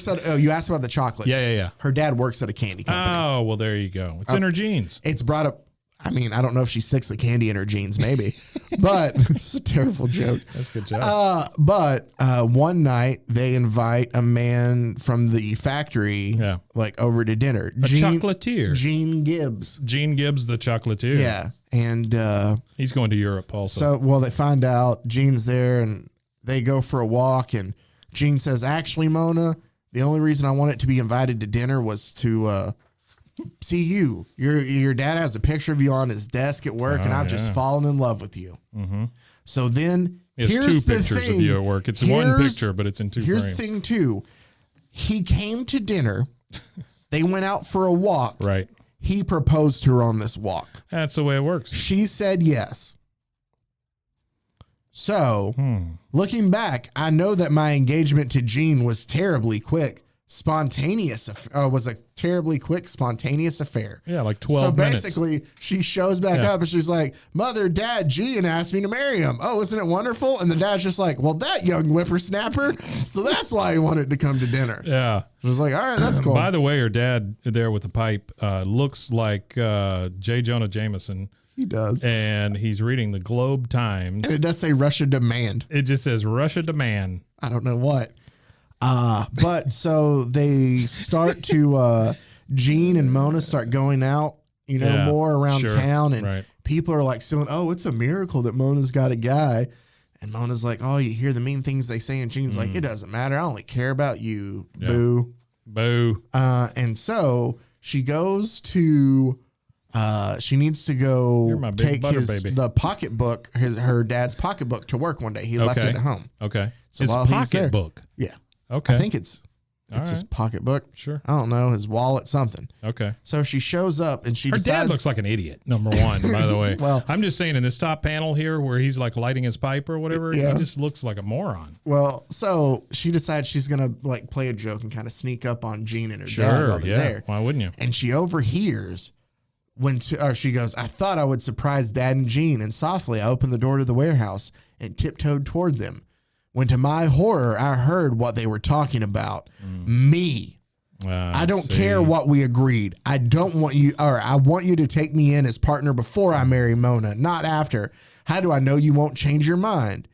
at, you asked about the chocolates. Yeah. Her dad works at a candy company. Oh, well, there you go. It's in her genes. It's brought up. I mean, I don't know if she sticks the candy in her jeans, maybe, but it's a terrible joke. That's a good job. But one night they invite a man from the factory, over to dinner. Chocolatier. Gene Gibbs. Gene Gibbs, the chocolatier. Yeah. And he's going to Europe also. So, well, they find out Gene's there and they go for a walk. And Gene says, actually, Mona, the only reason I wanted to be invited to dinner was to see you. Your dad has a picture of you on his desk at work, and I've just fallen in love with you. Mm-hmm. So then here's two pictures of you at work. It's one picture, but it's in two frames. Here's the thing, too. He came to dinner. They went out for a walk. Right. He proposed to her on this walk. That's the way it works. She said yes. So, looking back, I know that my engagement to Gene was terribly quick. Spontaneous affair. Yeah, like 12 minutes. So basically, she shows back up and she's like, Mother, Dad, Gene asked me to marry him. Oh, isn't it wonderful? And the dad's just like, well, that young whippersnapper. So that's why he wanted to come to dinner. Yeah. She was like, all right, that's cool. By the way, her dad there with the pipe looks like J. Jonah Jameson. He does. And he's reading the Globe Times. And it does say Russia demand. It just says Russia demand. I don't know what. But so they start to, Gene and Mona start going out, more around town, and people are like saying, oh, it's a miracle that Mona's got a guy. And Mona's like, oh, you hear the mean things they say. And Gene's like, it doesn't matter. I only care about you. Yeah. Boo. Boo. And so she goes to, she needs to go take the pocketbook, her dad's pocketbook to work one day. He left it at home. Okay. So his pocketbook. Yeah. Okay. I think it's his pocketbook. Sure. I don't know, his wallet, something. Okay. So she shows up and her dad looks like an idiot, number one, by the way. Well, I'm just saying in this top panel here where he's like lighting his pipe or whatever, he just looks like a moron. Well, so she decides she's going to like play a joke and kind of sneak up on Gene and her dad while they're there. Why wouldn't you? And she overhears she goes, I thought I would surprise Dad and Gene. And softly I opened the door to the warehouse and tiptoed toward them. When to my horror, I heard what they were talking about. Me. I don't care what we agreed. I want you to take me in as partner before I marry Mona, not after. How do I know you won't change your mind?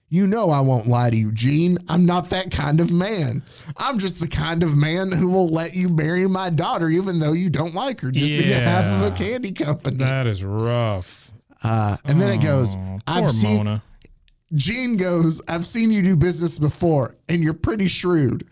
You know I won't lie to you, Gene. I'm not that kind of man. I'm just the kind of man who will let you marry my daughter even though you don't like her, just to get half of a candy company. That is rough. And then it goes, Mona. Gene goes, I've seen you do business before, and you're pretty shrewd.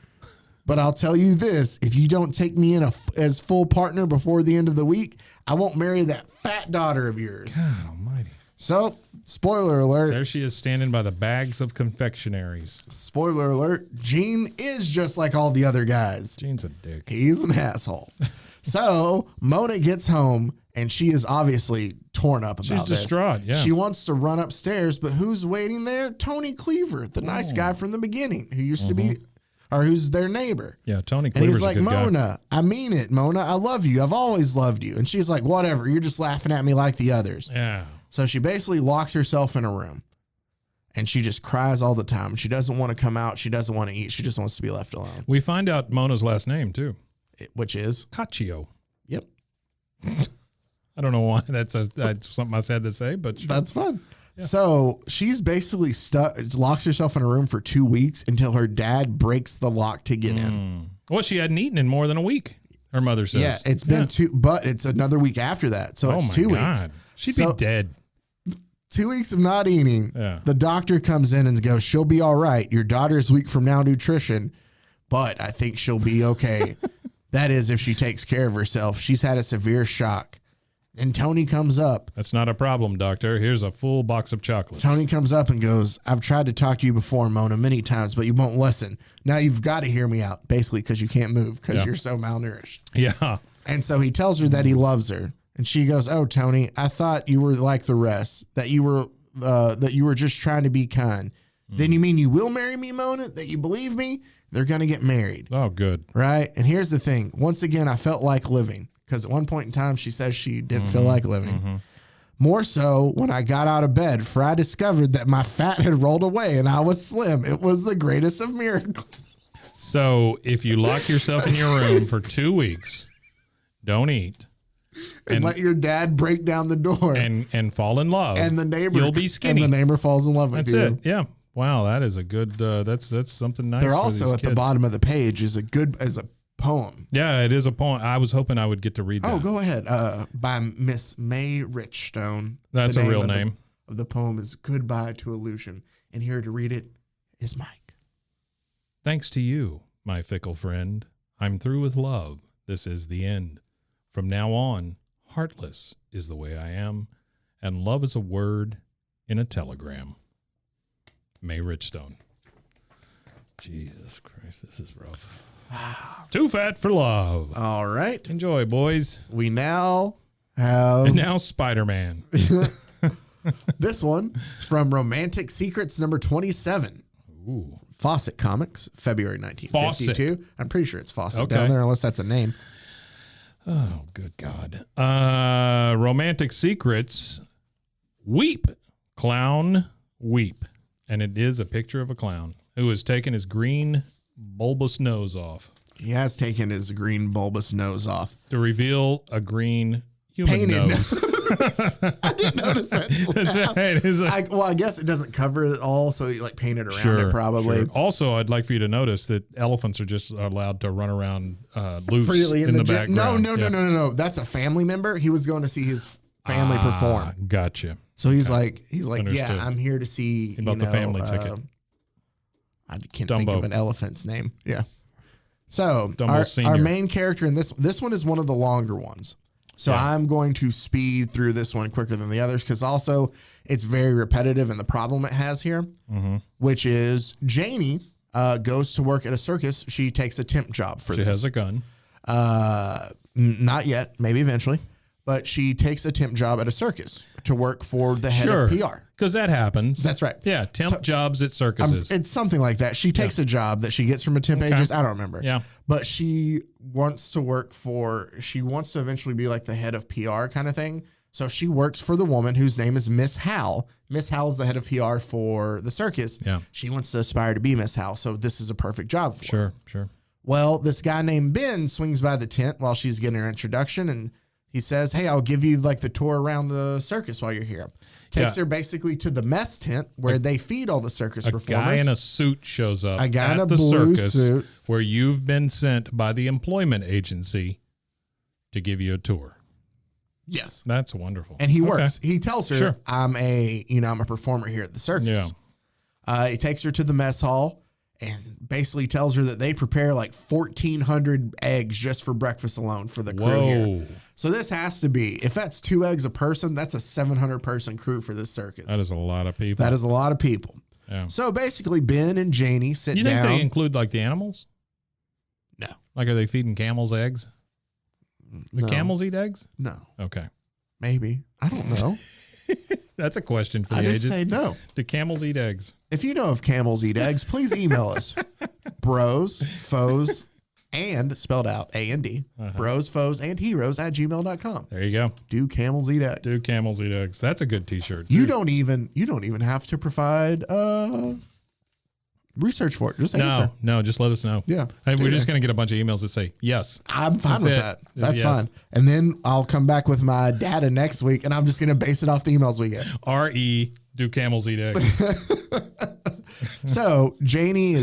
But I'll tell you this, if you don't take me in as full partner before the end of the week, I won't marry that fat daughter of yours. God almighty. So, spoiler alert. There she is standing by the bags of confectionaries. Spoiler alert, Gene is just like all the other guys. Gene's a dick. He's an asshole. So, Mona gets home, and she is obviously torn up about this. She's distraught, yeah. She wants to run upstairs, but who's waiting there? Tony Cleaver, the nice guy from the beginning, who used to be, or who's their neighbor. Yeah, Tony Cleaver's and he's like, a good Mona, guy. I mean it, Mona. I love you. I've always loved you. And she's like, whatever. You're just laughing at me like the others. Yeah. So she basically locks herself in a room, and she just cries all the time. She doesn't want to come out. She doesn't want to eat. She just wants to be left alone. We find out Mona's last name, too. Which is? Caccio. Yep. I don't know why that's something I said to say, but sure. That's fun. Yeah. So she's basically locks herself in a room for 2 weeks until her dad breaks the lock to get in. Well, she hadn't eaten in more than a week, her mother says. Yeah, it's been but it's another week after that. So it's 2 weeks. She'd be dead. 2 weeks of not eating. Yeah. The doctor comes in and goes, she'll be all right. Your daughter's weak from malnutrition, but I think she'll be okay. That is if she takes care of herself. She's had a severe shock. And Tony comes up. That's not a problem, doctor. Here's a full box of chocolate. Tony comes up and goes, I've tried to talk to you before, Mona, many times, but you won't listen. Now you've got to hear me out, basically, because you can't move because you're so malnourished. Yeah. And so he tells her that he loves her. And she goes, oh, Tony, I thought you were like the rest, that you were just trying to be kind. Then you mean you will marry me, Mona? That you believe me? They're going to get married. Oh, good. Right? And here's the thing. Once again, I felt like living. Because at one point in time, she says she didn't feel like living. More so when I got out of bed, for I discovered that my fat had rolled away and I was slim. It was the greatest of miracles. So if you lock yourself in your room for 2 weeks, don't eat. And let your dad break down the door. And fall in love. And the neighbor. You'll be skinny. And the neighbor falls in love with you. That's it. Yeah. Wow, that is a good. That's something nice. They're also at the bottom of the page is a poem. Yeah, it is a poem. I was hoping I would get to read that. Oh, go ahead. By Miss May Richstone. That's a real name. Of the poem is Goodbye to Illusion. And here to read it is Mike. Thanks to you, my fickle friend. I'm through with love. This is the end. From now on, heartless is the way I am, and love is a word in a telegram. May Richstone. Jesus Christ, this is rough. Too fat for love. All right. Enjoy, boys. We now have... And now Spider-Man. This one is from Romantic Secrets number 27. Ooh. Fawcett Comics, February 1952. Fawcett. I'm pretty sure it's Fawcett Okay. down there, unless that's a name. Oh, good God. Romantic Secrets. Weep. Clown. Weep. And it is a picture of a clown who has taken his green bulbous nose off. He has taken his green bulbous nose off to reveal a green human Painted nose. I didn't notice that. I guess it doesn't cover it all, so you like painted around it probably. Sure. Also, I'd like for you to notice that elephants are just allowed to run around loose freely in the background. No. That's a family member. He was going to see his family perform. Gotcha. So he's like, Understood. Yeah, I'm here to see. He bought the family ticket. I can't think of an elephant's name. Yeah. So Dumbo our main character in this one is one of the longer ones. So I'm going to speed through this one quicker than the others because also it's very repetitive, and the problem it has here, which is Janie goes to work at a circus. She takes a temp job for this. She has a gun. Not yet, maybe eventually. But she takes a temp job at a circus to work for the head of PR. Because that happens. That's right. Yeah, temp jobs at circuses. It's something like that. She takes a job that she gets from a temp agent. I don't remember. Yeah. But she wants to eventually be like the head of PR kind of thing. So she works for the woman whose name is Miss Hal. Miss Hal is the head of PR for the circus. Yeah. She wants to aspire to be Miss Hal. So this is a perfect job for her. Sure. Well, this guy named Ben swings by the tent while she's getting her introduction, and he says, hey, I'll give you like the tour around the circus while you're here. Takes her basically to the mess tent where they feed all the circus performers. A guy in a suit shows up at the blue circus suit where you've been sent by the employment agency to give you a tour. Yes. That's wonderful. And he works. He tells her, Sure. I'm a performer here at the circus. Yeah. He takes her to the mess hall and basically tells her that they prepare like 1,400 eggs just for breakfast alone for the crew here. So this has to be, if that's 2 eggs a person, that's a 700 person crew for this circus. That is a lot of people. That is a lot of people. Yeah. So basically Ben and Janie sit down. You think they include like the animals? No. Like are they feeding camels eggs? Do camels eat eggs? No. Okay. Maybe. I don't know. That's a question for I the just ages. say no. Do camels eat eggs? If you know if camels eat eggs, please email us. Bros, foes, and spelled out A-N-D, bros, foes, and heroes at gmail.com. There you go. Do camels eat eggs? Do camels eat eggs? That's a good t-shirt. You don't even have to provide research for it. Just answer. No, just let us know. Yeah. Hey, we're just going to get a bunch of emails that say yes. I'm fine with that. That's Yes. fine. And then I'll come back with my data next week, and I'm just going to base it off the emails we get. R-E, do camels eat eggs? So Janie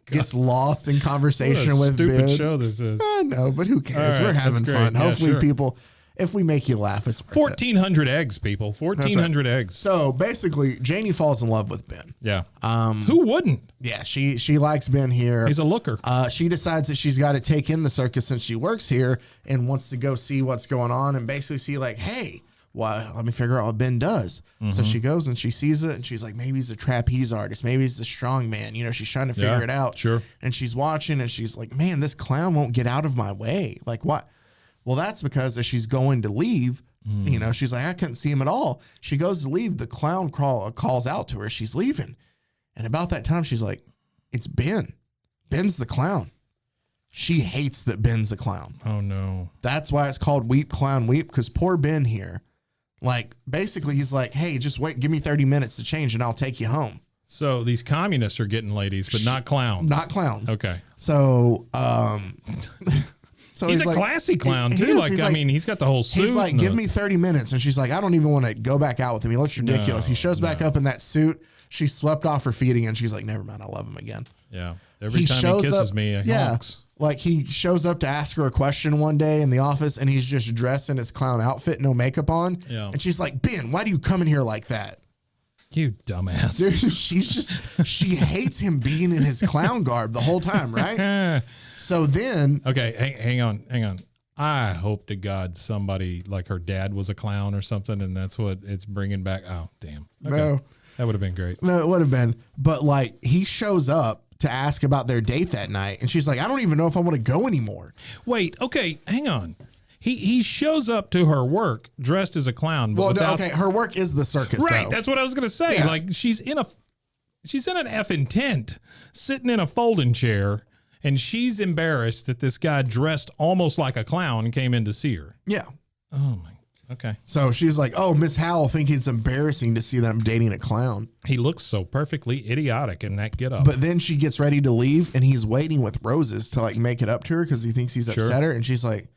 gets lost in conversation with stupid Ben. show this is. I know, but who cares? All right, We're having that's fun. great. Yeah, Hopefully sure. people, if we make you laugh, it's worth it. 1,400 eggs, people. 1,400 eggs. So basically, Janie falls in love with Ben. Yeah. Who wouldn't? Yeah, she likes Ben here. He's a looker. She decides that she's got to take in the circus since she works here and wants to go see what's going on and basically see like, hey, well, let me figure out what Ben does. So she goes and she sees it and she's like, maybe he's a trapeze artist. Maybe he's a strong man. You know, she's trying to figure it out. Sure. And she's watching and she's like, man, this clown won't get out of my way. Like what? Well, that's because as she's going to leave, you know, she's like, I couldn't see him at all. She goes to leave. The clown calls out to her. She's leaving. And about that time, she's like, it's Ben. Ben's the clown. She hates that Ben's the clown. Oh, no. That's why it's called Weep, Clown, Weep, because poor Ben here, like, basically he's like, hey, just wait, give me 30 minutes to change and I'll take you home. So these communists are getting ladies, but not clowns. Not clowns. Okay. So, so he's a like, classy clown, he too. is. Like, I mean, he's got the whole suit. He's like, give me 30 minutes. And she's like, I don't even want to go back out with him. He looks ridiculous. No, he shows back up in that suit, She swept off her feet again. She's like, never mind, I love him again. Yeah. Every time he kisses me, he honks. Like he shows up to ask her a question one day in the office and he's just dressed in his clown outfit, no makeup on. Yeah. And she's like, Ben, why do you come in here like that? You dumbass. Dude, she hates him being in his clown garb the whole time, right? So then. Okay, hang on. I hope to God somebody like her dad was a clown or something, and that's what it's bringing back. Oh, damn. Okay. No. That would have been great. No, it would have been. But like he shows up to ask about their date that night. And she's like, I don't even know if I want to go anymore. Wait, okay, hang on. He shows up to her work dressed as a clown. But okay, her work is the circus. Right, though. that's what I was going to say. Yeah. Like she's in an effing tent, sitting in a folding chair, and she's embarrassed that this guy dressed almost like a clown came in to see her. Yeah. Oh my. Okay. So she's like, oh, Miss Howell thinks it's embarrassing to see that I'm dating a clown. He looks so perfectly idiotic in that getup. But then she gets ready to leave and he's waiting with roses to like make it up to her because he thinks he's upset her. And she's like,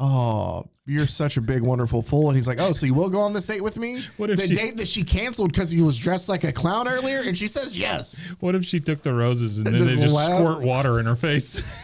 oh, you're such a big, wonderful fool. And he's like, oh, so you will go on this date with me? The date that she canceled because he was dressed like a clown earlier? And she says yes. What if she took the roses and then they just squirt water in her face?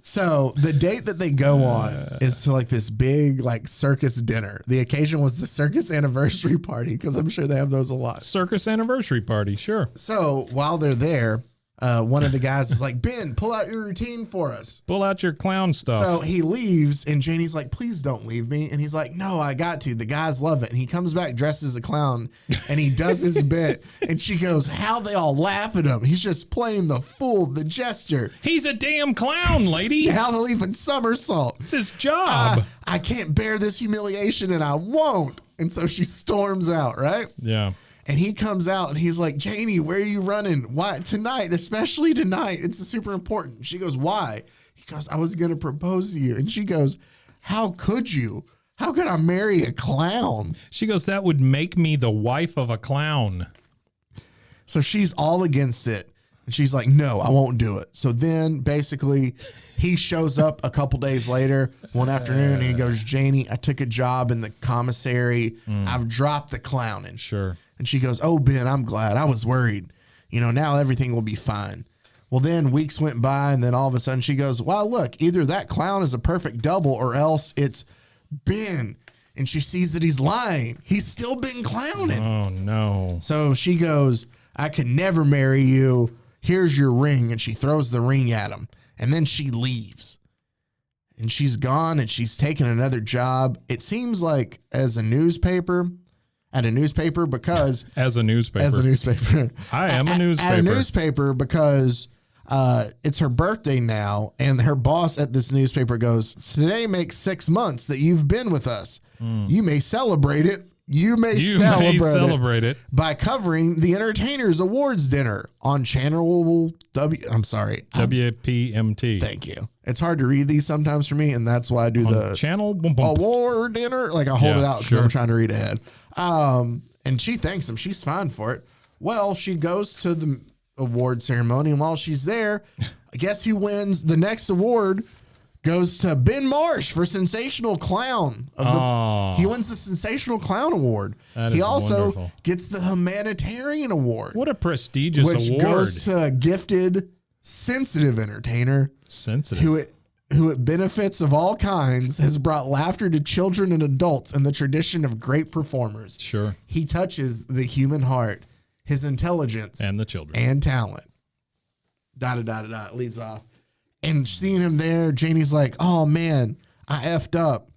So the date that they go on is to like this big like circus dinner. The occasion was the circus anniversary party because I'm sure they have those a lot. Circus anniversary party, sure. So while they're there, one of the guys is like, Ben, pull out your routine for us. Pull out your clown stuff. So he leaves and Janie's like, please don't leave me. And he's like, no, I got to. The guys love it. And he comes back dressed as a clown and he does his bit. And she goes, how they all laugh at him. He's just playing the fool, the jester. He's a damn clown, lady. How they'll even somersault. It's his job. I can't bear this humiliation and I won't. And so she storms out, right? Yeah. And he comes out and he's like, Janie, where are you running? Why? Tonight, especially tonight. It's super important. She goes, why? He goes, I was going to propose to you. And she goes, how could you? How could I marry a clown? She goes, that would make me the wife of a clown. So she's all against it. And she's like, no, I won't do it. So then basically he shows up a couple days later, one afternoon, and he goes, Janie, I took a job in the commissary. I've dropped the clowning. Sure. And she goes, oh, Ben, I'm glad. I was worried. Now everything will be fine. Well, then weeks went by, and then all of a sudden she goes, well, look, either that clown is a perfect double or else it's Ben. And she sees that he's lying. He's still been clowning. Oh, no. So she goes, I could never marry you. Here's your ring. And she throws the ring at him. And then she leaves. And she's gone, and she's taken another job. It seems like at a newspaper because as a newspaper. I am a newspaper. At a newspaper because it's her birthday now, and her boss at this newspaper goes, today makes 6 months that you've been with us. You may celebrate it. You may celebrate it by covering the Entertainers Awards dinner on Channel WPMT. Thank you. It's hard to read these sometimes for me, and that's why I do the Channel Award dinner. Like I hold it out because I'm trying to read ahead. And she thanks him. She's fine for it. Well, she goes to the award ceremony, and while she's there, guess who wins the next award? Goes to Ben Marsh for Sensational Clown. He wins the Sensational Clown Award. He also wonderful. Gets the Humanitarian Award. What a prestigious which award. Goes to a gifted, sensitive entertainer. Sensitive. Who at benefits of all kinds has brought laughter to children and adults in the tradition of great performers. Sure. He touches the human heart, his intelligence, and the children. And talent. It leads off. And seeing him there, Janie's like, oh, man, I effed up.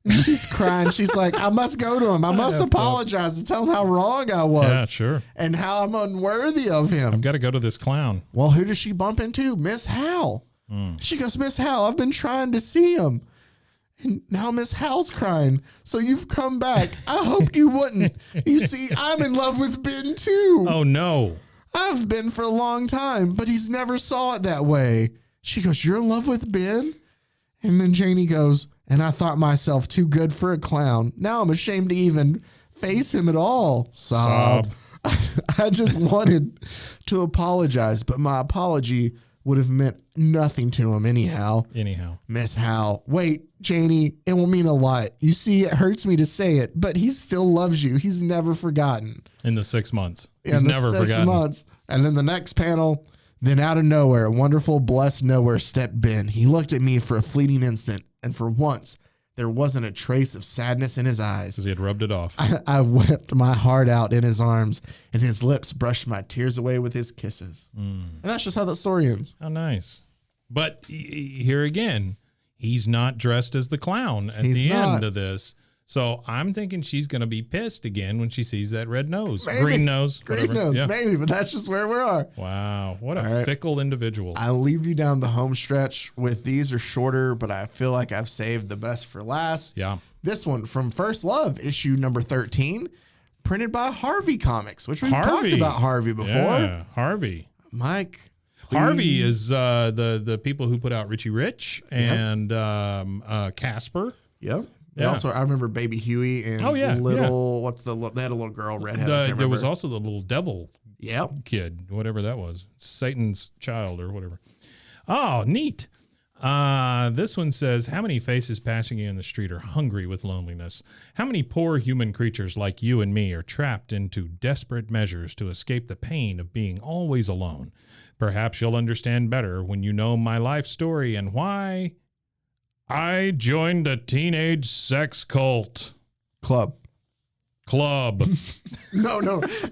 And she's crying. She's like, I must go to him. I must apologize and tell him how wrong I was. Yeah, sure. And how I'm unworthy of him. I've got to go to this clown. Well, who does she bump into? Miss Howell. She goes, Miss Howell, I've been trying to see him. And now Miss Howell's crying. So you've come back. I hoped you wouldn't. You see, I'm in love with Ben, too. Oh, no. I've been for a long time, but he's never saw it that way. She goes, you're in love with Ben? And then Janie goes, and I thought myself too good for a clown. Now I'm ashamed to even face him at all. Sob. I just wanted to apologize, but my apology would have meant nothing to him anyhow. Miss Hal, wait, Janie, it will mean a lot. You see, it hurts me to say it, but he still loves you. He's never forgotten. In the 6 months. He's never forgotten. 6 months. And then the next panel, then out of nowhere, a wonderful, blessed nowhere stepped Ben. He looked at me for a fleeting instant, and for once, there wasn't a trace of sadness in his eyes. Because he had rubbed it off. I wept my heart out in his arms, and his lips brushed my tears away with his kisses. And that's just how that story ends. How nice. But here again, he's not dressed as the clown at the end of this. So I'm thinking she's going to be pissed again when she sees that red nose. Maybe. Green nose. Green nose, yeah. Maybe, but that's just where we are. Wow. What a fickle individual. I'll leave you down the home stretch with these are shorter, but I feel like I've saved the best for last. Yeah. This one from First Love, issue number 13, printed by Harvey Comics, which we've talked about Harvey before. Yeah, Harvey. Mike, please. Harvey is the people who put out Richie Rich and Casper. Yep. Yeah. Also, I remember Baby Huey and they had a little girl, redhead. There was also the little devil kid, whatever that was. Satan's child or whatever. Oh, neat. This one says, how many faces passing you in the street are hungry with loneliness? How many poor human creatures like you and me are trapped into desperate measures to escape the pain of being always alone? Perhaps you'll understand better when you know my life story and why I joined a teenage sex cult. Club. No,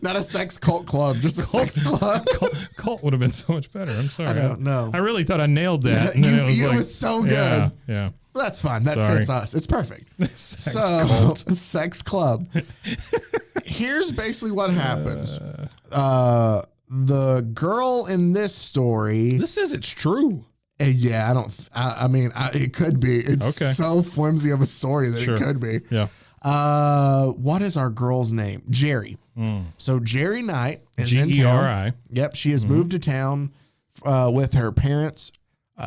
not a sex cult club, just a sex club. Cult would have been so much better. I'm sorry. I don't know. I really thought I nailed that. And it was so good. Yeah. Well, that's fine. That fits us. It's perfect. Sex club. Here's basically what happens. The girl in this story. This says it's true. Yeah, I mean, it could be. It's so flimsy of a story that it could be. Yeah. What is our girl's name? Jerry. So Jerry Knight is in Geri. Yep, she has moved to town with her parents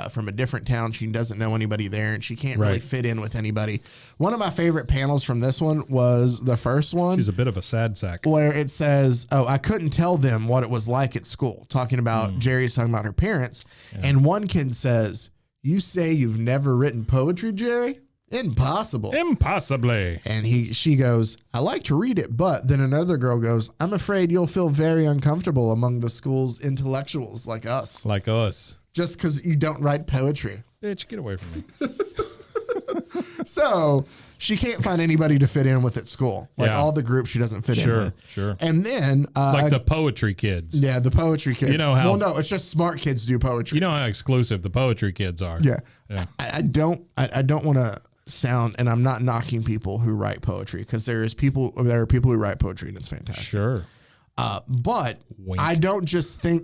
from a different town. She doesn't know anybody there, and she can't really fit in with anybody. One of my favorite panels from this one was the first one. She's a bit of a sad sack. Where it says, I couldn't tell them what it was like at school. Talking about, Jerry's talking about her parents. Yeah. And one kid says, you say you've never written poetry, Jerry? Impossible. Impossibly. And she goes, I like to read it, but then another girl goes, I'm afraid you'll feel very uncomfortable among the school's intellectuals like us. Like us. Just because you don't write poetry. Bitch, get away from me. So she can't find anybody to fit in with at school. Like all the groups she doesn't fit in with. Sure. And then like the poetry kids. Yeah, the poetry kids. You know how? Well, no, it's just smart kids do poetry. You know how exclusive the poetry kids are. Yeah. I don't want to sound, and I'm not knocking people who write poetry, because there are people who write poetry and it's fantastic. Sure. But Wink. I don't just think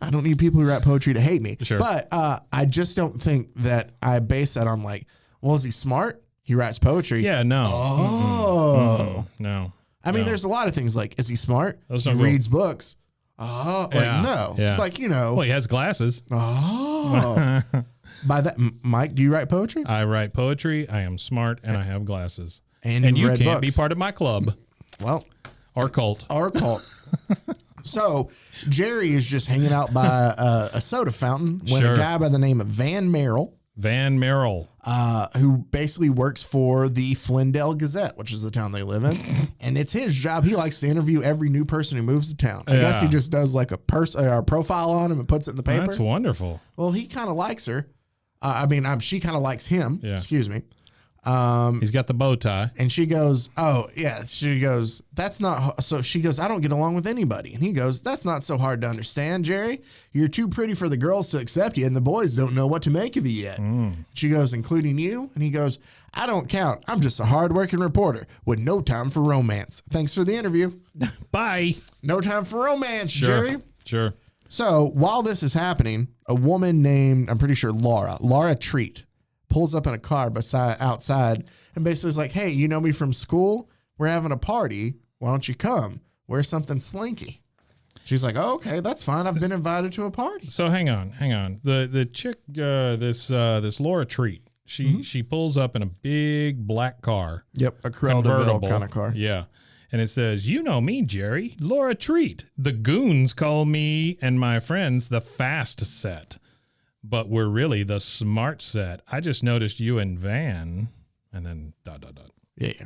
I don't need people who write poetry to hate me. Sure. But I just don't think that I base that on like, well, is he smart? He writes poetry. Yeah, no. Oh. No. I mean, there's a lot of things like, is he smart? He reads books. Oh, no. Yeah. Like, you know. Well, he has glasses. Oh. By that, Mike, do you write poetry? I write poetry. I am smart, and I have glasses. And you read can't books. be part of my club. Well. Or cult. So Jerry is just hanging out by a soda fountain when a guy by the name of Van Merrill, who basically works for the Flindell Gazette, which is the town they live in, and it's his job. He likes to interview every new person who moves to town. I guess he just does like a profile on him and puts it in the paper. That's wonderful. Well, he kind of likes her. She kind of likes him. Yeah. Excuse me. He's got the bow tie. And she goes, oh, yeah. She goes, that's not. So she goes, I don't get along with anybody. And he goes, that's not so hard to understand, Jerry. You're too pretty for the girls to accept you, and the boys don't know what to make of you yet. She goes, including you? And he goes, I don't count. I'm just a hardworking reporter with no time for romance. Thanks for the interview. Bye. No time for romance, Jerry. Sure. So while this is happening, a woman named, I'm pretty sure Laura Treat, pulls up in a car outside and basically is like, hey, you know me from school? We're having a party. Why don't you come? Wear something slinky. She's like, oh, okay, that's fine. I've been invited to a party. So hang on. The chick, this Laura Treat, she pulls up in a big black car. Yep, a Cruella de Vil kind of car. Yeah. And it says, "You know me, Jerry, Laura Treat. The goons call me and my friends the fast set, but we're really the smart set. I just noticed you and Van," and then ... Yeah.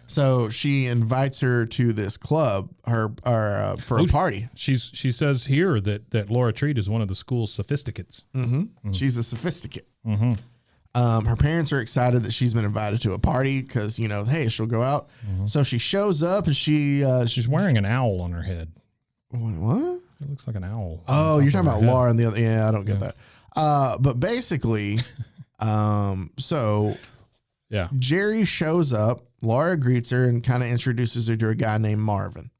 So she invites her to this club, for a party. She says here that Laura Treat is one of the school's sophisticates. She's a sophisticate. Her parents are excited that she's been invited to a party because, hey, she'll go out. So she shows up and She's wearing an owl on her head. What? It looks like an owl. Oh, you're talking about Laura and the other. Yeah, I don't get that. But basically, so Yeah. Jerry shows up. Laura greets her and kind of introduces her to a guy named Marvin.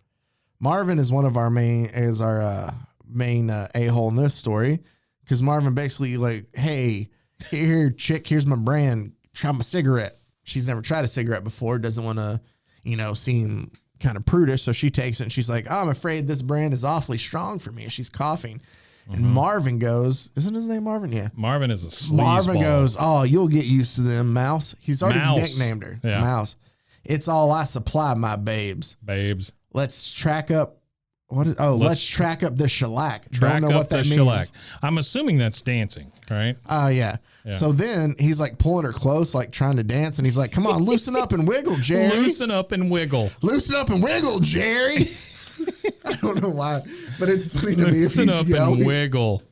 Marvin is one of our main a-hole in this story because Marvin basically like, hey, here, chick, here's my brand. Try my cigarette. She's never tried a cigarette before. Doesn't want to, seem kind of prudish. So she takes it and she's like, oh, I'm afraid this brand is awfully strong for me. She's coughing. And Marvin goes, isn't his name Marvin? Yeah. Marvin is a sleazeball. Marvin goes, oh, you'll get used to them, Mouse. He's already nicknamed her. Yeah. Mouse. It's all I supply, my babes. Babes. Let's track up. Let's track up the shellac. Don't know what that means. Shellac. I'm assuming that's dancing, right? Yeah. So then he's like pulling her close, like trying to dance. And he's like, come on, loosen up and wiggle, Jerry. Loosen up and wiggle. Loosen up and wiggle, Jerry. I don't know why, but it's funny to me if he's up yelling. And wiggle.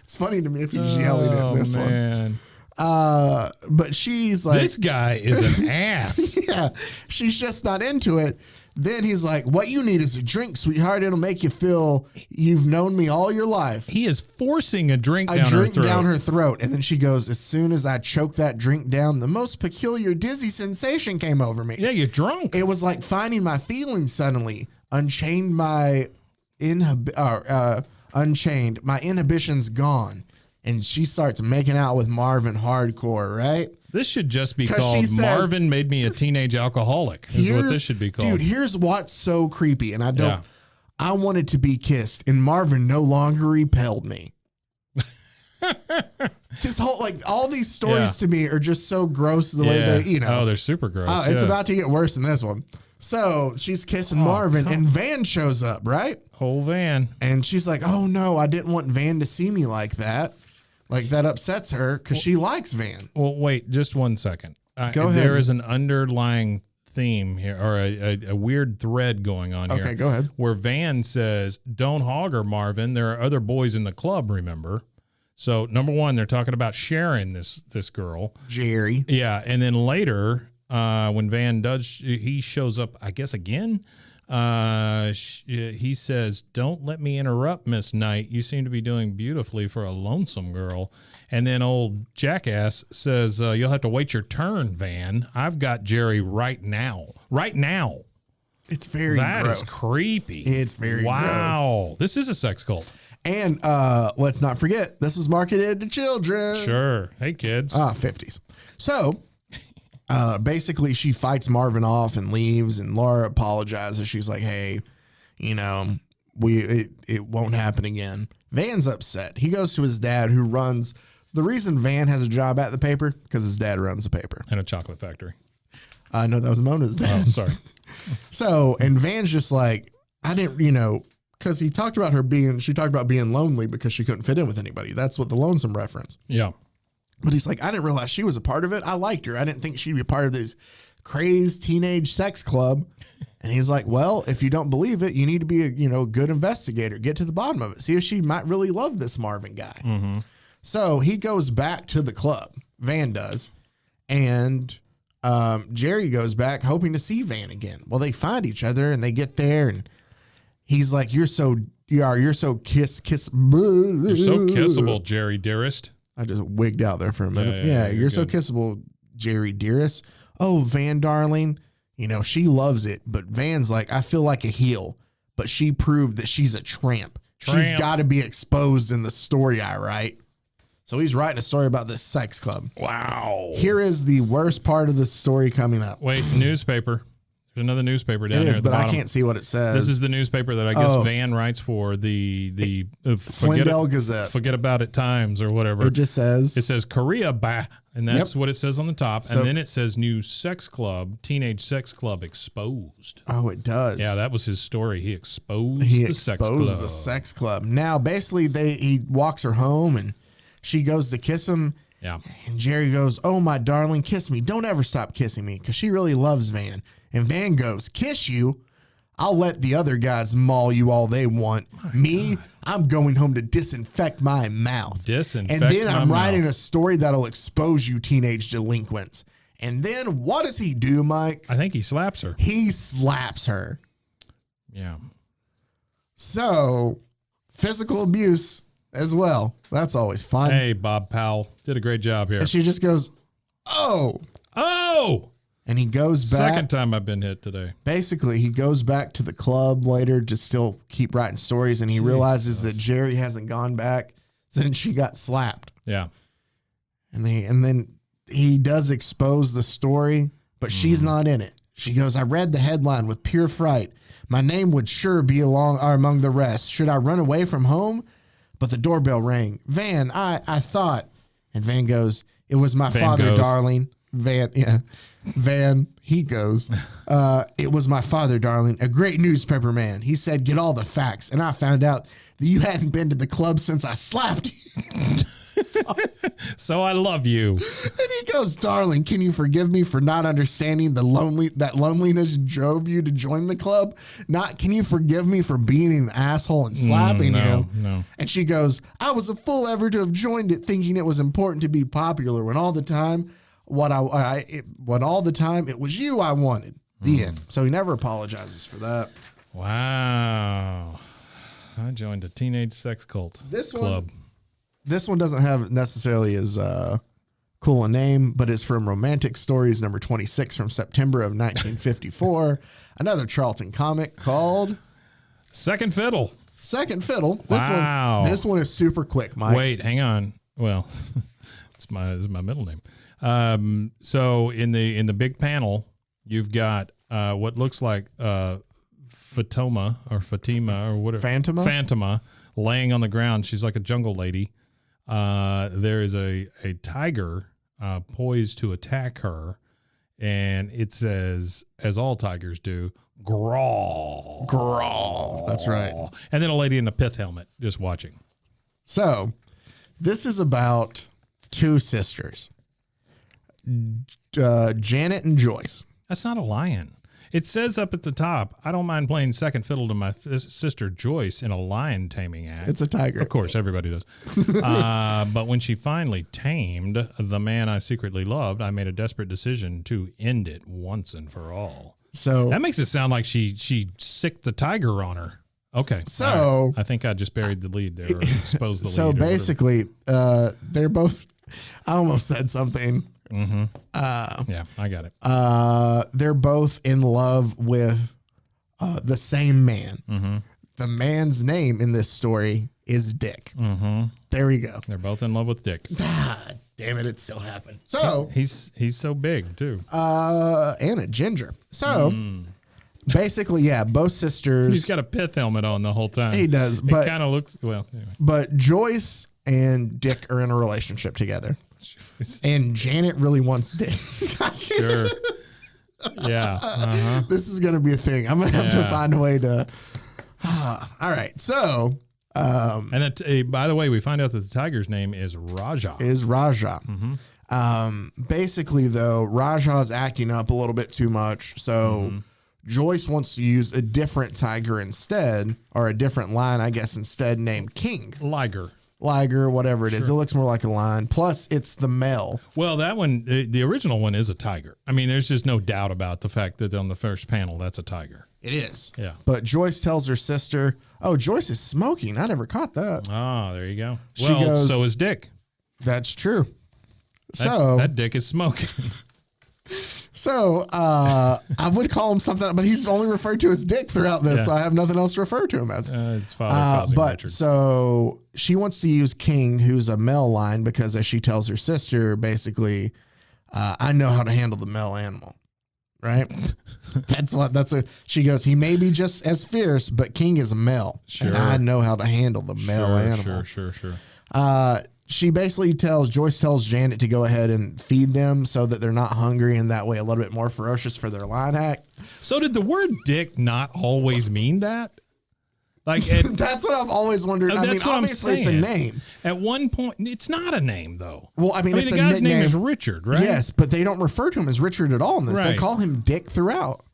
It's funny to me if he's yelling at this one. But she's like, this guy is an ass. Yeah, she's just not into it. Then he's like, what you need is a drink, sweetheart. It'll make you feel you've known me all your life. He is forcing a drink down her throat. And then she goes, as soon as I choked that drink down, the most peculiar dizzy sensation came over me. Yeah, you're drunk. It was like finding my feelings suddenly. Unchained, my inhibition's gone. And she starts making out with Marvin hardcore, right? This should just be called Marvin Made Me a Teenage Alcoholic, is what this should be called. Dude, here's what's so creepy. And I wanted to be kissed, and Marvin no longer repelled me. This whole, all these stories to me are just so gross the way they, Oh, they're super gross. Oh, it's about to get worse than this one. So she's kissing Marvin, and Van shows up, right? Whole Van. And she's like, oh, no, I didn't want Van to see me like that. Like, that upsets her because she likes Van. Well, wait, just 1 second. Go ahead. There is an underlying theme here, or a weird thread going on here. Okay, go ahead. Where Van says, don't hog her, Marvin. There are other boys in the club, remember? So, number one, they're talking about sharing this girl. Jerry. Yeah, and then later... when Van he shows up, I guess, again. He says, don't let me interrupt, Miss Knight. You seem to be doing beautifully for a lonesome girl. And then old jackass says, you'll have to wait your turn, Van. I've got Jerry right now. Right now. It's very gross. That is creepy. It's very gross. This is a sex cult. And let's not forget, this was marketed to children. Sure. Hey, kids. 50s. So... basically she fights Marvin off and leaves, and Laura apologizes. She's like, hey, it won't happen again. Van's upset. He goes to his dad, who runs the reason Van has a job at the paper because his dad runs the paper and a chocolate factory. No, that was Mona's dad. Oh, sorry. So, and Van's just like, I didn't, because she talked about being lonely because she couldn't fit in with anybody. That's what the lonesome reference. Yeah. But he's like, I didn't realize she was a part of it. I liked her. I didn't think she'd be a part of this crazed teenage sex club. And he's like, well, if you don't believe it, you need to be a good investigator. Get to the bottom of it. See if she might really love this Marvin guy. Mm-hmm. So he goes back to the club. Van does. And Jerry goes back hoping to see Van again. Well, they find each other and they get there, and he's like, you're so kiss. You're so kissable, Jerry dearest. I just wigged out there for a minute. Yeah, you're so kissable, Jerry dearest. Oh, Van darling, she loves it. But Van's like, I feel like a heel, but she proved that she's a tramp. She's got to be exposed in the story I write. So he's writing a story about this sex club. Wow. Here is the worst part of the story coming up. Wait, newspaper. There's another newspaper down It there is, at the but I bottom. can't see what it says. This is the newspaper that I guess Van writes for, the Flindell Gazette. Forget About It Times or whatever. It just says. It says Korea bah, and that's what it says on the top. So- and then it says new sex club, teenage sex club exposed. Oh, it does. Yeah, that was his story. He exposed the sex club. the sex club. Now, basically, he walks her home, and she goes to kiss him. Yeah. And Jerry goes, "Oh, my darling, kiss me. Don't ever stop kissing me," because she really loves Van. And Van goes, "Kiss you? I'll let the other guys maul you all they want. Me, I'm going home to disinfect my mouth. Disinfect And then my I'm writing mouth. a story that'll expose you teenage delinquents." And then what does he do, Mike? I think he slaps her. He slaps her. Yeah. So, physical abuse as well. That's always fun. Hey, Bob Powell did a great job here. And she just goes, "Oh." Oh! And he goes back. Second time I've been hit today. Basically, he goes back to the club later to still keep writing stories, and he realizes that Jerry hasn't gone back since she got slapped. Yeah. And then he does expose the story, but she's not in it. She goes, "I read the headline with pure fright. My name would sure be among the rest. Should I run away from home?" But the doorbell rang. "Van, I thought." And Van goes, "It was my father, goes. darling." Van, he goes, "It was my father, darling, a great newspaper man. He said, get all the facts. And I found out that you hadn't been to the club since I slapped you." So I love you. And he goes, "Darling, can you forgive me for not understanding that loneliness drove you to join the club? Can you forgive me for being an asshole and slapping you?" No. And she goes, "I was a fool ever to have joined it thinking it was important to be popular when all the time it was you I wanted." The end. So he never apologizes for that. Wow. I joined a teenage sex cult club. This one doesn't have necessarily as cool a name, but it's from Romantic Stories number 26 from September of 1954. Another Charlton comic called Second Fiddle. Second Fiddle. Wow. This one is super quick, Mike. Wait, hang on. Well, this is my middle name. So in the big panel, you've got what looks like Fatima or whatever. Fantoma laying on the ground. She's like a jungle lady. There is a tiger poised to attack her, and it says, as all tigers do, "Grawl." Grawl. That's right. And then a lady in a pith helmet just watching. So this is about two sisters, Janet and Joyce. That's not a lion. It says up at the top, "I don't mind playing second fiddle to my sister Joyce in a lion taming act." It's a tiger. Of course, everybody does. But when she finally tamed the man I secretly loved, I made a desperate decision to end it once and for all. So That makes it sound like she sicked the tiger on her. Okay. So- all right. I think I just buried the lead there, or exposed the lead. So or whatever. basically, they're both. I almost said something. Yeah, I got it. They're both in love with the same man. Mm-hmm. The man's name in this story is Dick. Mm-hmm. There we go. They're both in love with Dick. Ah, damn it! It still happened. So He's so big too. and a ginger. So basically, yeah, both sisters. He's got a pith helmet on the whole time. He does, It but kind of looks well. Anyway. but Joyce and Dick are in a relationship together, and Janet really wants Dick. Sure. Yeah. Uh-huh. This is going to be a thing. I'm going to have to Yeah. find a way to. All right. So, And by the way, we find out that the tiger's name is Raja. is Raja. Mm-hmm. Basically, though, Raja's acting up a little bit too much. So, Joyce wants to use a different tiger instead, or a different lion, I guess, instead, named King. Liger, whatever it is. It looks more like a lion. Plus, it's the male. Well, that one, the original one is a tiger. I mean, there's just no doubt about the fact that on the first panel, that's a tiger. It is. Yeah. But Joyce tells her sister, "Oh, Joyce is smoking. I never caught that." Oh, there you go. She Well, goes- so is Dick. That's true. That Dick is smoking. So I would call him something, but he's only referred to as Dick throughout this, Yeah. so I have nothing else to refer to him as. His father calls him But Richard. so she wants to use King, who's a male lion, because as she tells her sister, basically, I know how to handle the male animal. right? She goes, he may be just as fierce, but King is a male. Sure. And I know how to handle the male animal. Sure. She basically Joyce tells Janet to go ahead and feed them so that they're not hungry and that way a little bit more ferocious for their line act. So did the word dick not always mean that? Like that's what I've always wondered. I mean, obviously it's a name. At one point, it's not a name though. Well, I mean it's the a guy's nickname. name is Richard, right? Yes, but they don't refer to him as Richard at all in this. They Right. call him Dick throughout.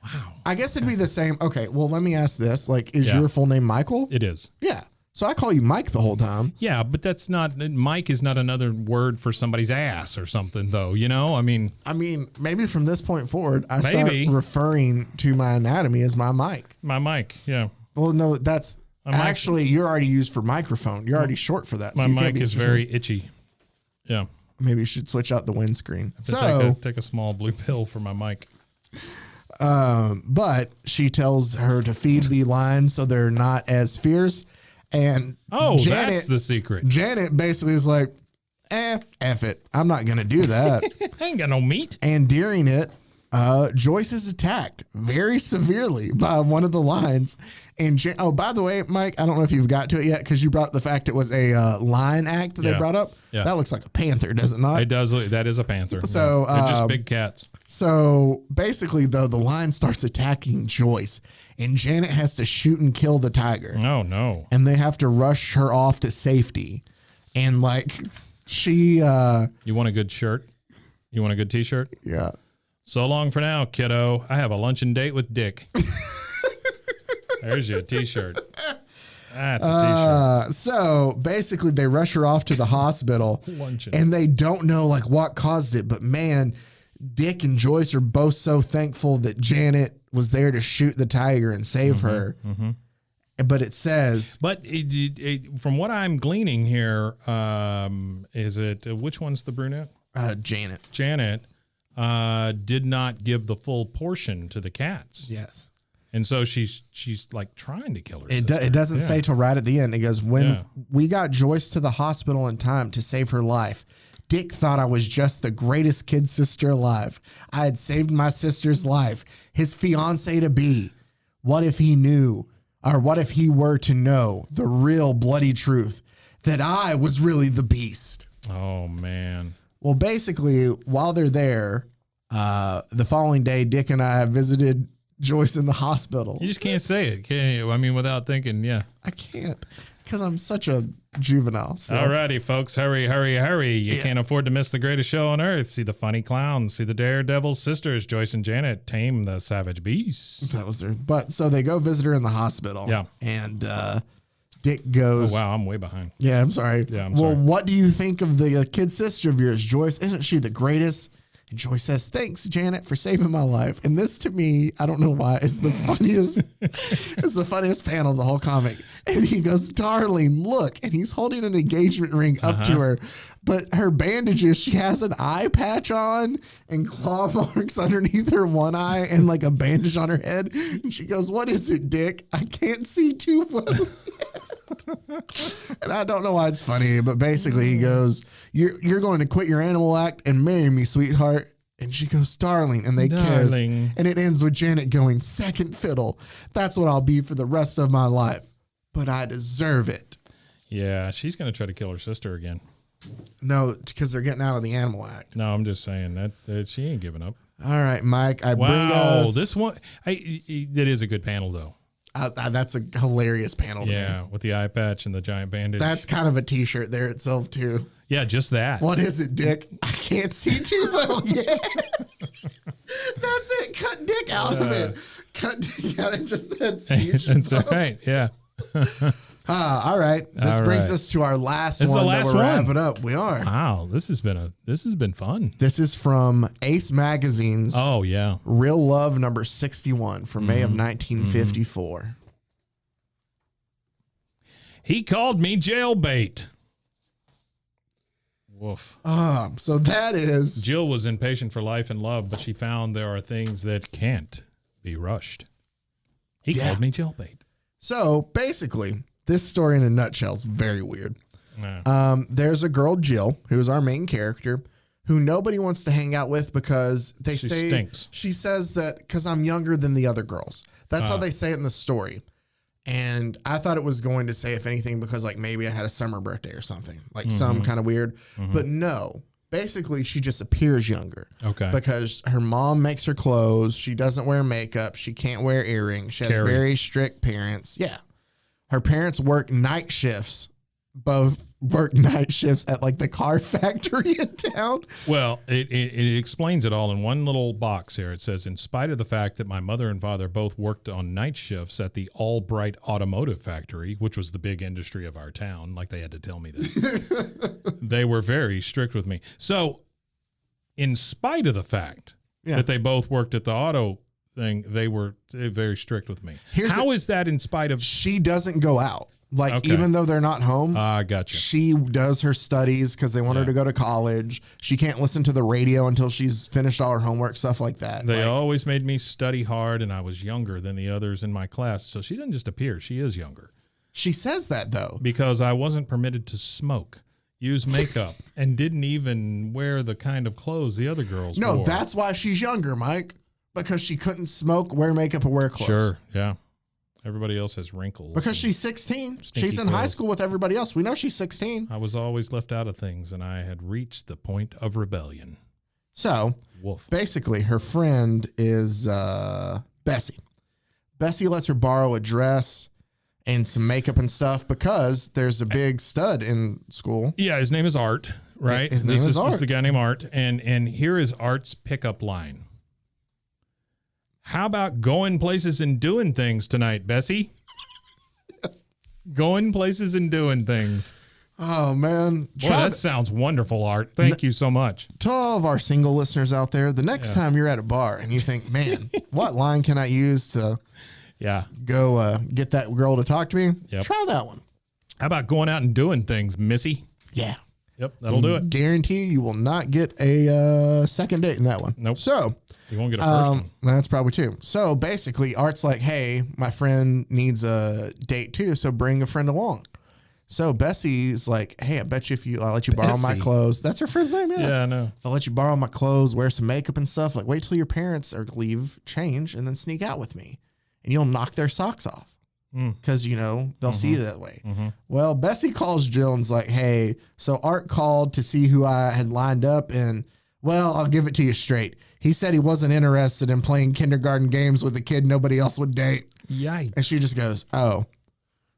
Wow. I guess it'd be the same. Okay, well, let me ask this. Like, is Yeah. your full name Michael? It is. Yeah. So I call you Mike the whole time. Yeah, but that's not Mike is not another word for somebody's ass or something though, you know? I mean, maybe from this point forward, I Maybe. start referring to my anatomy as my Mike. my Mike, yeah. Well, no, that's My mic- actually you're already used for microphone. You're already short for that. My you can't mic be is specific. very itchy. Yeah. Maybe you should switch out the windscreen. So So, take a small blue pill for my mic. but she tells her to feed the lions so they're not as fierce. And That's the secret. Janet basically is like, F it. I'm not going to do that. I ain't got no meat. And during it, Joyce is attacked very severely by one of the lions. And by the way, Mike, I don't know if you've got to it yet because you brought up the fact it was a lion act that they brought up. Yeah. That looks like a panther, does it not? It does. That is a panther. So, yeah. They're just big cats. So basically, though, the lion starts attacking Joyce, and Janet has to shoot and kill the tiger. Oh no. And they have to rush her off to safety. And like she You want a good shirt? You want a good T-shirt? yeah. So long for now, kiddo. I have a luncheon date with Dick. There's your T-shirt. That's a T-shirt. So basically they rush her off to the hospital Luncheon. and they don't know like what caused it, but man, Dick and Joyce are both so thankful that Janet was there to shoot the tiger and save her. But it says, But from what I'm gleaning here, is it which one's the brunette? Janet. Janet did not give the full portion to the cats. Yes. And so she's like trying to kill her. It sister. doesn't Yeah. say till right at the end. It goes, when Yeah. we got Joyce to the hospital in time to save her life, Dick thought I was just the greatest kid sister alive. I had saved my sister's life, his fiance to be. What if he knew, or what if he were to know the real bloody truth that I was really the beast? Oh man. Well, basically, while they're there, the following day, Dick and I visited Joyce in the hospital. You just can't say it, can you? I mean, without thinking, yeah. I can't because I'm such a juvenile. So. Alrighty, folks, hurry. You can't afford to miss the greatest show on earth. See the funny clowns, see the Daredevil sisters, Joyce and Janet, tame the savage beast. That was their, but so they go visit her in the hospital. Yeah. And Dick goes, Oh, wow, I'm way behind. yeah, I'm sorry. Yeah, I'm well, sorry. what do you think of the kid sister of yours, Joyce? Isn't she the greatest? And Joyce says, thanks, Janet, for saving my life. And this to me, I don't know why, is the funniest, it's the funniest panel of the whole comic. And he goes, darling, look. And he's holding an engagement ring up to her. But her bandages, she has an eye patch on and claw marks underneath her one eye and like a bandage on her head. And she goes, what is it, Dick? I can't see too well. And I don't know why it's funny, but basically he goes, you're going to quit your animal act and marry me, sweetheart. And she goes, darling, and they Darling. kiss. And it ends with Janet going, second fiddle. That's what I'll be for the rest of my life. But I deserve it. Yeah, she's going to try to kill her sister again. No, because they're getting out of the animal act. No, I'm just saying that she ain't giving up. All right, Mike, I bring Wow, us. this one, that is a good panel, though. That's a hilarious panel. To Yeah, me. with the eye patch and the giant bandage. That's kind of a t-shirt there itself, too. Yeah, just that. What is it, Dick? I can't see too well yet. That's it. Cut Dick out of it. Cut Dick out of just that speech. That's right. Yeah. All right. This All brings right. us to our last This is one the that last we're one. wrapping up. We are. Wow, this has been fun. This is from Ace Magazine's Oh yeah. Real Love number 61 from May of 1954. He called me jailbait. Woof. So that is Jill was impatient for life and love, but she found there are things that can't be rushed. He Yeah. called me jailbait. so basically this story in a nutshell is very weird. Yeah. There's a girl, Jill, who's our main character, who nobody wants to hang out with because She stinks. she says that because I'm younger than the other girls. That's how they say it in the story. And I thought it was going to say, if anything, because like maybe I had a summer birthday or something, like some kind of weird. But no, basically she just appears younger. Okay. Because her mom makes her clothes. She doesn't wear makeup. She can't wear earrings. She has very strict parents. Yeah. Her parents work night shifts. Both work night shifts at like the car factory in town. Well, it explains it all in one little box here. It says, in spite of the fact that my mother and father both worked on night shifts at the Albright Automotive Factory, which was the big industry of our town, like they had to tell me that, they were very strict with me. So in spite of the fact that they both worked at the auto thing, they were very strict with me. How is that in spite of... She doesn't go out. Like, even though they're not home, gotcha. She does her studies because they want her to go to college. She can't listen to the radio until she's finished all her homework, stuff like that. They always made me study hard, and I was younger than the others in my class. So she doesn't just appear. She is younger. She says that, though. Because I wasn't permitted to smoke, use makeup, and didn't even wear the kind of clothes the other girls wore. No, that's why she's younger, Mike. Because she couldn't smoke, wear makeup, or wear clothes. Sure, yeah. Everybody else has wrinkles. Because she's 16. She's in high school with everybody else. We know she's 16. I was always left out of things, and I had reached the point of rebellion. So, basically, her friend is Bessie. Bessie lets her borrow a dress and some makeup and stuff because there's a big stud in school. Yeah, his name is Art, right? His name is Art. This is the guy named Art, and here is Art's pickup line. How about going places and doing things tonight, Bessie? Going places and doing things. Oh, man. Boy, that sounds wonderful, Art. Thank you so much. To all of our single listeners out there, the next time you're at a bar and you think, man, what line can I use to go get that girl to talk to me? Yep. Try that one. How about going out and doing things, Missy? Yeah. Yep, that'll do it. Guarantee you will not get a second date in that one. Nope. So... You won't get a first one. That's probably two. So basically, Art's like, hey, my friend needs a date too, so bring a friend along. So Bessie's like, hey, I bet you I'll let you borrow my clothes. That's her friend's name, yeah. Yeah, I know. I'll let you borrow my clothes, wear some makeup and stuff. Like, wait till your parents leave, change, and then sneak out with me. And you'll knock their socks off. Because, they'll see you that way. Well, Bessie calls Jill and's like, hey, so Art called to see who I had lined up, and, well, I'll give it to you straight. He said he wasn't interested in playing kindergarten games with a kid nobody else would date. Yikes. And she just goes, oh.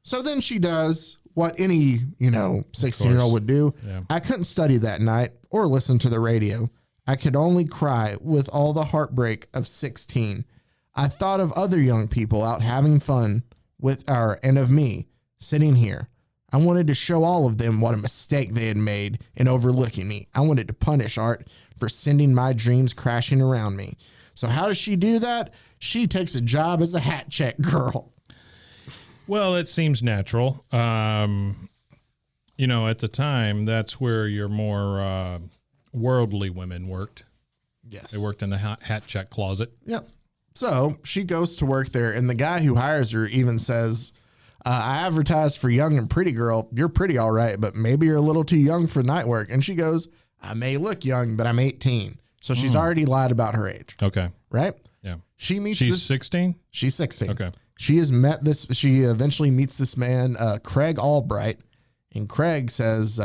So then she does what any, 16-year-old would do. Yeah. I couldn't study that night or listen to the radio. I could only cry with all the heartbreak of 16. I thought of other young people out having fun and of me sitting here. I wanted to show all of them what a mistake they had made in overlooking me. I wanted to punish Art for sending my dreams crashing around me. So how does she do that? She takes a job as a hat check girl. Well, it seems natural. At the time, that's where your more worldly women worked. Yes. They worked in the hat check closet. Yep. So she goes to work there, and the guy who hires her even says, I advertised for young and pretty girl. You're pretty all right, but maybe you're a little too young for night work. And she goes, I may look young, but I'm 18. So she's already lied about her age. Okay. Right? Yeah. She's 16? She's 16. Okay. She eventually meets this man, Craig Albright. And Craig says...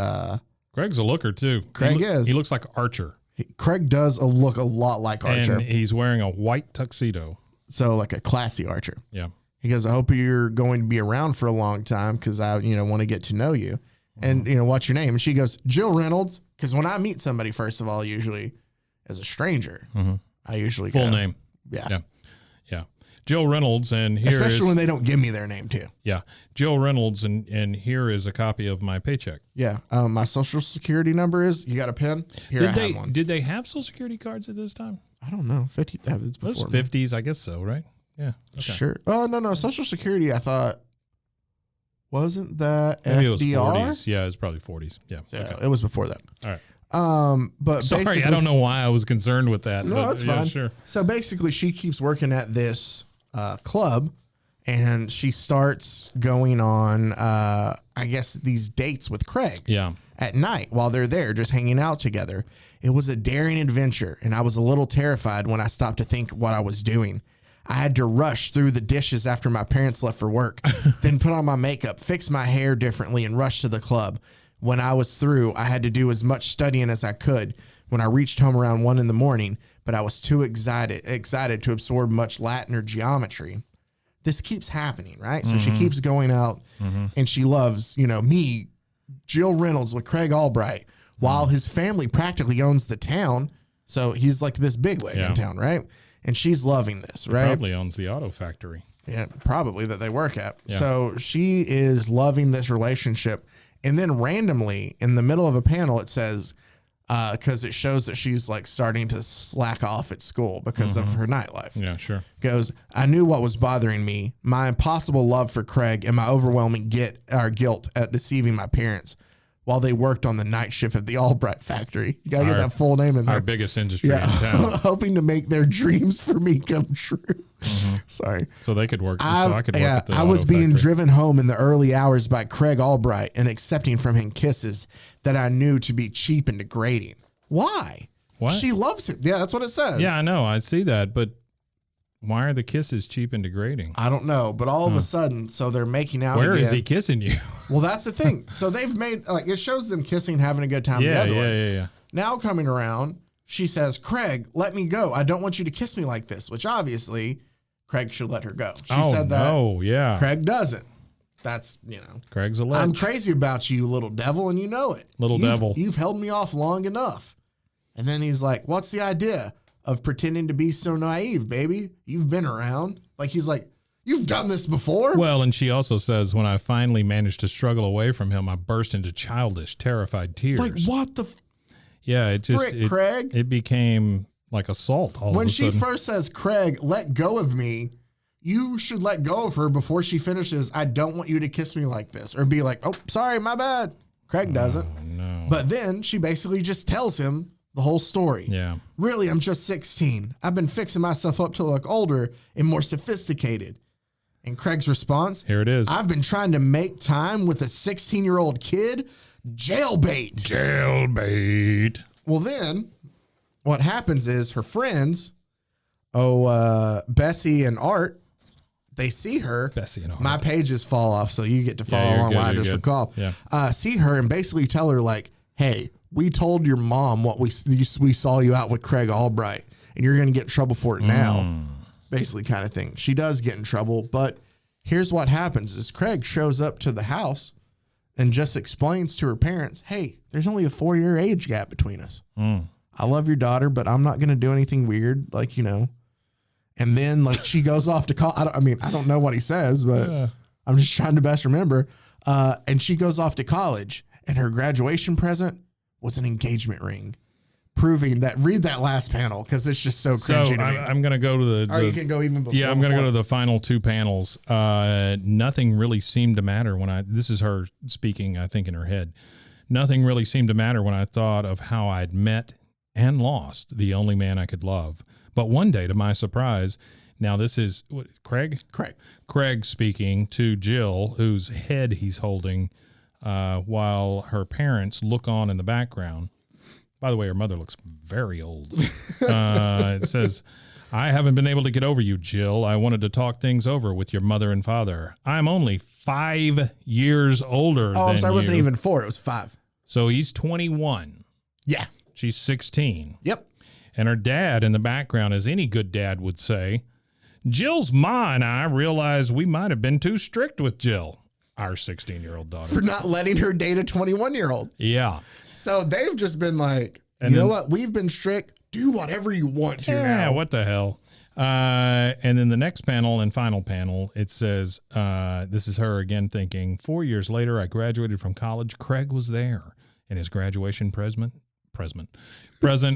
Craig's a looker, too. He looks like Archer. Craig does look a lot like Archer. And he's wearing a white tuxedo. So like a classy Archer. Yeah. He goes, I hope you're going to be around for a long time because I, want to get to know you. And, what's your name? And she goes, Jill Reynolds. Because when I meet somebody, first of all, usually as a stranger, I usually Full name. Yeah. Jill Reynolds, and here especially when they don't give me their name too. Yeah. Jill Reynolds, and here is a copy of my paycheck. Yeah. My social security number is, you got a pen? Here, I have one. Did they have social security cards at this time? I don't know. 50. That was before. Those 50s, I guess so, right? Yeah. Okay. Sure. Oh, no. Social security, I thought, wasn't that Maybe FDR? It was 40s. Yeah, it was probably 40s. Yeah. Yeah, okay. it was before that. All right. But sorry, I don't know why I was concerned with that. No, that's fine. Sure. So basically, she keeps working at this club, and she starts going on, I guess, these dates with Craig. Yeah. at night while they're there just hanging out together. It was a daring adventure, and I was a little terrified when I stopped to think what I was doing. I had to rush through the dishes after my parents left for work, then put on my makeup, fix my hair differently, and rush to the club. When I was through, I had to do as much studying as I could. When I reached home around 1 a.m, but I was too excited to absorb much Latin or geometry. This keeps happening, right? So she keeps going out, and she loves, me, Jill Reynolds with Craig Albright, while his family practically owns the town. So he's like this bigwig in town, right? And she's loving this, right? Probably owns the auto factory. Yeah, probably that they work at. Yeah. So she is loving this relationship. And then randomly in the middle of a panel, it says, because it shows that she's like starting to slack off at school because of her nightlife. Yeah, sure. Goes, I knew what was bothering me, my impossible love for Craig and my overwhelming guilt at deceiving my parents while they worked on the night shift at the Albright factory. You got to get that full name in there. Our biggest industry in town. Hoping to make their dreams for me come true. Sorry. So they could work. So I could work at the I was auto being factory. driven home in the early hours by Craig Albright and accepting from him kisses that I knew to be cheap and degrading. Why? What? She loves him. Yeah, that's what it says. Yeah, I know. I see that. But why are the kisses cheap and degrading? I don't know, but all of a sudden, so they're making out Where again. is he kissing you? Well, that's the thing. So they've made, like, it shows them kissing, having a good time Yeah. together. Now coming around, she says, Craig, let me go. I don't want you to kiss me like this, which obviously Craig should let her go. She said that. Oh, yeah. Craig doesn't. That's, Craig's a ledge. I'm crazy about you, little devil, and you know it. Devil. You've held me off long enough. And then he's like, what's the idea of pretending to be so naive, baby? You've been around. Like, he's like, you've done this before. Well, and she also says, when I finally managed to struggle away from him, I burst into childish, terrified tears. Like, what the Yeah, it just frick, Craig? It became like assault all When of a she sudden. first says, Craig, let go of me, you should let go of her before she finishes, I don't want you to kiss me like this. Or be like, oh, sorry, my bad. Craig doesn't. No. But then she basically just tells him the whole story. Yeah. Really, I'm just 16. I've been fixing myself up to look older and more sophisticated. And Craig's response, Here it is. I've been trying to make time with a 16-year-old kid. Jailbait. Jailbait. Well, then what happens is her friends, Bessie and Art, they see her. Bessie and Art. My pages fall off, so you get to follow you're along good, while I you're just good. recall. Yeah. See her and basically tell her, like, hey, we told your mom what we saw you out with Craig Albright, and you're going to get in trouble for it now. Basically, kind of thing. She does get in trouble, but here's what happens is Craig shows up to the house and just explains to her parents, hey, there's only a 4-year age gap between us. I love your daughter, but I'm not going to do anything weird, like, And then, like, she goes off to call. I don't know what he says, but I'm just trying to best remember. And she goes off to college, and her graduation present was an engagement ring, proving that. Read that last panel because it's just so cringy to me. I'm going to go to the. Or you can go even before. Yeah, I'm going to go to the final two panels. Nothing really seemed to matter when this is her speaking, I think, in her head. Nothing really seemed to matter when I thought of how I'd met and lost the only man I could love. But one day, to my surprise, now this is Craig? Craig speaking to Jill, whose head he's holding while her parents look on in the background. By the way, her mother looks very old. It says, I haven't been able to get over you, Jill. I wanted to talk things over with your mother and father. I'm only 5 years older than I'm sorry, it wasn't you. even 4. It was 5. So he's 21. Yeah. She's 16. Yep. And her dad in the background, as any good dad would say, Jill's ma and I realized we might have been too strict with Jill, our 16-year-old daughter. For not letting her date a 21-year-old. Yeah. So they've just been like, And know then- what? We've been strict. Do whatever you want to Yeah, now. what the hell? And then the next panel and final panel, it says, this is her again thinking, 4 years later, I graduated from college. Craig was there. And his graduation present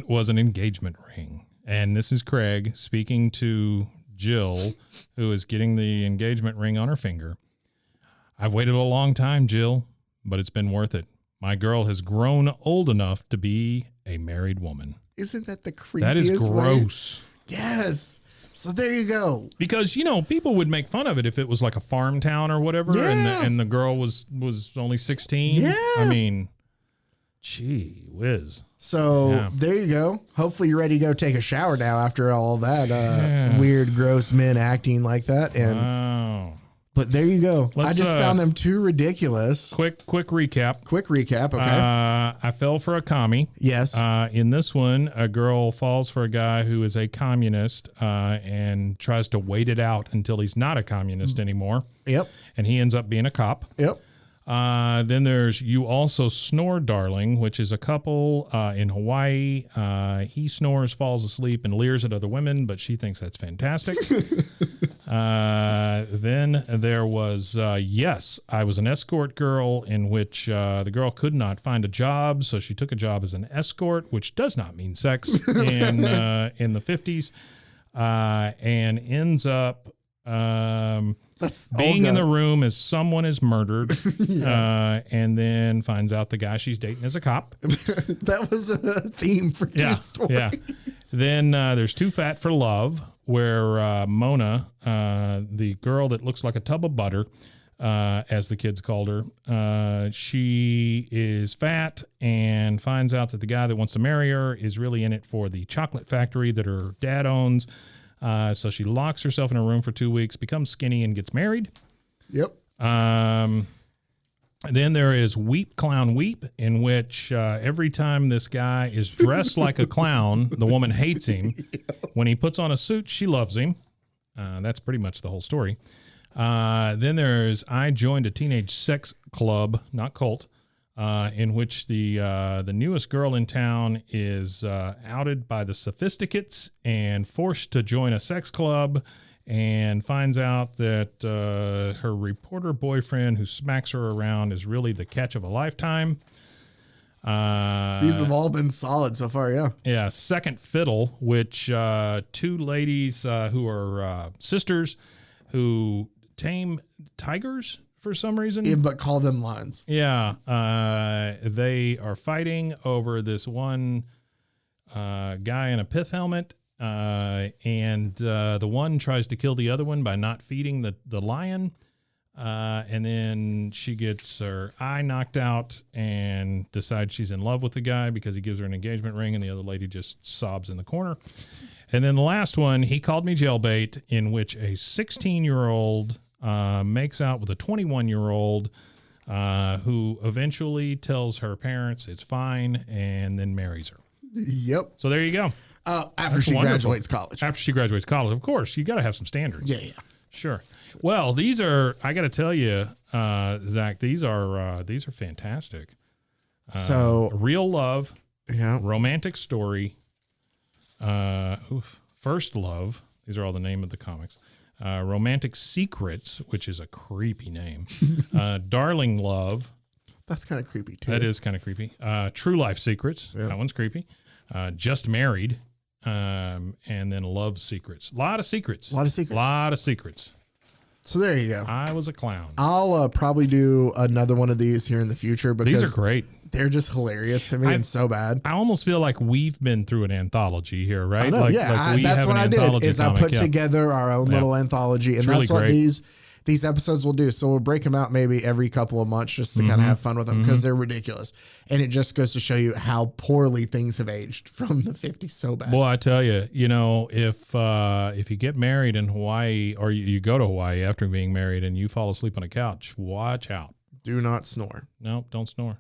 was an engagement ring. And this is Craig speaking to Jill, who is getting the engagement ring on her finger. I've waited a long time, Jill, but it's been worth it. My girl has grown old enough to be a married woman. Isn't that the creepiest That is way? gross. Yes. So there you go. Because, people would make fun of it if it was like a farm town or whatever, Yeah. and the girl was only 16. Yeah. I mean, Gee whiz. So there you go. Hopefully you're ready to go take a shower now after all that weird, gross men acting like that. And wow. But there you go. I just found them too ridiculous. Quick recap. Okay. I fell for a commie. Yes. In this one, a girl falls for a guy who is a communist and tries to wait it out until he's not a communist anymore. Yep. And he ends up being a cop. Yep. Then there's You Also Snore, Darling, which is a couple in Hawaii. He snores, falls asleep, and leers at other women, but she thinks that's fantastic. Then there was Yes, I Was an Escort Girl, in which the girl could not find a job, so she took a job as an escort, which does not mean sex in the 50s, and ends up being in the room as someone is murdered, and then finds out the guy she's dating is a cop. That was a theme for two stories. Yeah. Then there's Too Fat for Love, where Mona, the girl that looks like a tub of butter, as the kids called her, she is fat and finds out that the guy that wants to marry her is really in it for the chocolate factory that her dad owns. So she locks herself in a room for 2 weeks, becomes skinny, and gets married. Yep. Then there is Weep Clown Weep, in which every time this guy is dressed like a clown, the woman hates him. When he puts on a suit, she loves him. That's pretty much the whole story. Then there's I Joined a Teenage Sex Club, not cult, in which the newest girl in town is outed by the Sophisticates and forced to join a sex club, and finds out that her reporter boyfriend who smacks her around is really the catch of a lifetime. These have all been solid so far, yeah. Yeah, Second Fiddle, which two ladies who are sisters who tame tigers for some reason. Yeah, but call them lions. Yeah, they are fighting over this one guy in a pith helmet, and the one tries to kill the other one by not feeding the lion, and then she gets her eye knocked out and decides she's in love with the guy because he gives her an engagement ring, and the other lady just sobs in the corner. And then the last one, He Called Me Jailbait, in which a 16-year-old makes out with a 21-year-old who eventually tells her parents it's fine and then marries her. Yep. So there you go. After she graduates college. After she graduates college, of course, you got to have some standards. Yeah. Sure. Well, these are, I got to tell you, Zach, these are fantastic. So Real Love, yeah, Romantic Story, First Love. These are all the name of the comics. Romantic Secrets, which is a creepy name. Darling Love. That's kind of creepy too. That is kind of creepy. True Life Secrets. Yep. That one's creepy. Just Married. And then Love Secrets. A lot of secrets. So there you go. I was a clown. I'll probably do another one of these here in the future because these are great. They're just hilarious to me and so bad. I almost feel like we've been through an anthology here, right? I know, that's what I did. Is I put together our own little anthology, and that's what these episodes will do. So we'll break them out maybe every couple of months just to kind of have fun with them because they're ridiculous, and it just goes to show you how poorly things have aged from the 50s. So bad. Boy, I tell you, if you get married in Hawaii, or you go to Hawaii after being married and you fall asleep on a couch, watch out. Do not snore. No, don't snore.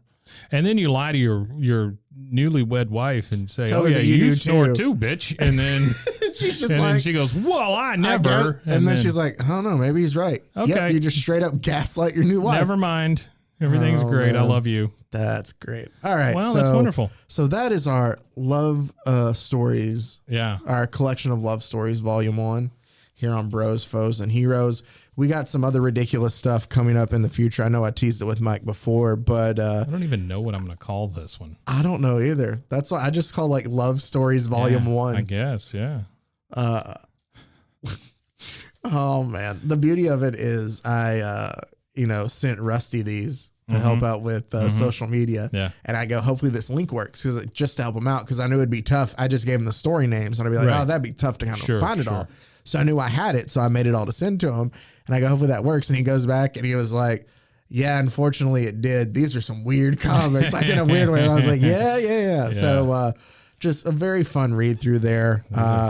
And then you lie to your newlywed wife and say, "Oh yeah, you snore too, bitch." And then she's just then she goes, "Well, I never." And then she's like, "I don't know, maybe he's right." Okay, yep, you just straight up gaslight your new wife. Never mind. Everything's great. Man. I love you. That's great. All right. Well, that's wonderful. So that is our love stories. Yeah. Our collection of love stories, volume 1, here on Bros, Foes, and Heroes. We got some other ridiculous stuff coming up in the future. I know I teased it with Mike before, but I don't even know what I'm going to call this one. I don't know either. That's why I just call like Love Stories Volume 1. I guess, yeah. Oh man, the beauty of it is I sent Rusty these to help out with social media. Yeah. And I go, hopefully this link works just to help him out because I knew it'd be tough. I just gave him the story names and I'd be like, oh, that'd be tough to kind of find it all. So I knew I had it, so I made it all to send to him. And I go, hopefully that works. And he goes back and he was like, Yeah, unfortunately it did. These are some weird comics, like in a weird way. And I was like, yeah. So just a very fun read through there.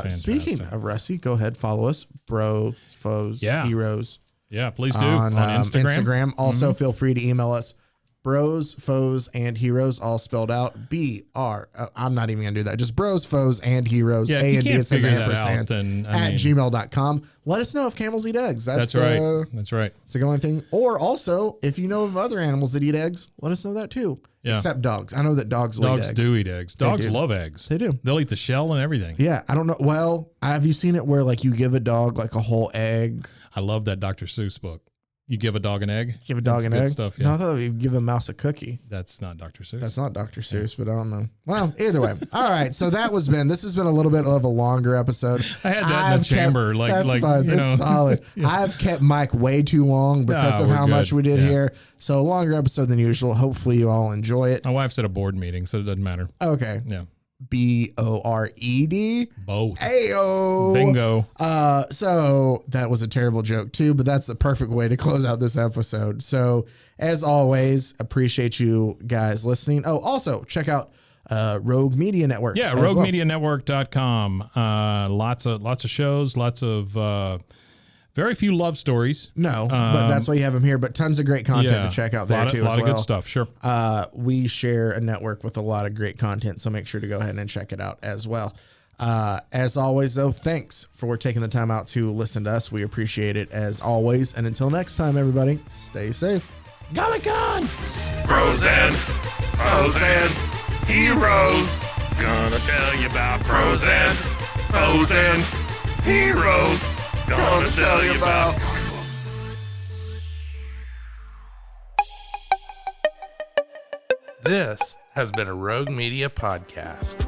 Speaking of Rusty, go ahead, follow us, Bros, Foes, Heroes. Yeah, please do on Instagram. Also, feel free to email us. Bros, Foes, and Heroes, all spelled out. B-R. I'm not even going to do that. Just Bros, Foes, and Heroes. Yeah, A if and you D can't figure that ampersand out, then at gmail.com. Let us know if camels eat eggs. That's right. That's right. It's the going thing. Or also, if you know of other animals that eat eggs, let us know that too. Yeah. Except dogs. I know that dogs will eat eggs. Dogs do eat eggs. Dogs love eggs. They do. They'll eat the shell and everything. Yeah. I don't know. Well, have you seen it where like you give a dog like a whole egg? I love that Dr. Seuss book. You give a dog an egg? Give a dog an egg? Stuff, yeah. No, I thought you'd give a mouse a cookie. That's not Dr. Seuss. That's not Dr. Seuss, but I don't know. Well, either way. All right. So that was Ben. This has been a little bit of a longer episode. I had that in the chamber. That's fine. It's solid. Yeah. I've kept Mike way too long because of how much we did here. So a longer episode than usual. Hopefully you all enjoy it. My wife's at a board meeting, so it doesn't matter. Okay. Yeah. B-O-R-E-D. Both. Ayo. Bingo. So that was a terrible joke too, but that's the perfect way to close out this episode. So as always, appreciate you guys listening. Oh, also check out Rogue Media Network. Yeah, roguemedianetwork.com. Lots of shows, lots of very few love stories. No, but that's why you have them here. But tons of great content to check out there too. A lot of good stuff. Sure. We share a network with a lot of great content, so make sure to go ahead and check it out as well. As always, though, thanks for taking the time out to listen to us. We appreciate it as always. And until next time, everybody, stay safe. Galagon! Bros and Heroes. Gonna tell you about Bros and Heroes. Gonna tell you about. This has been a Rogue Media podcast.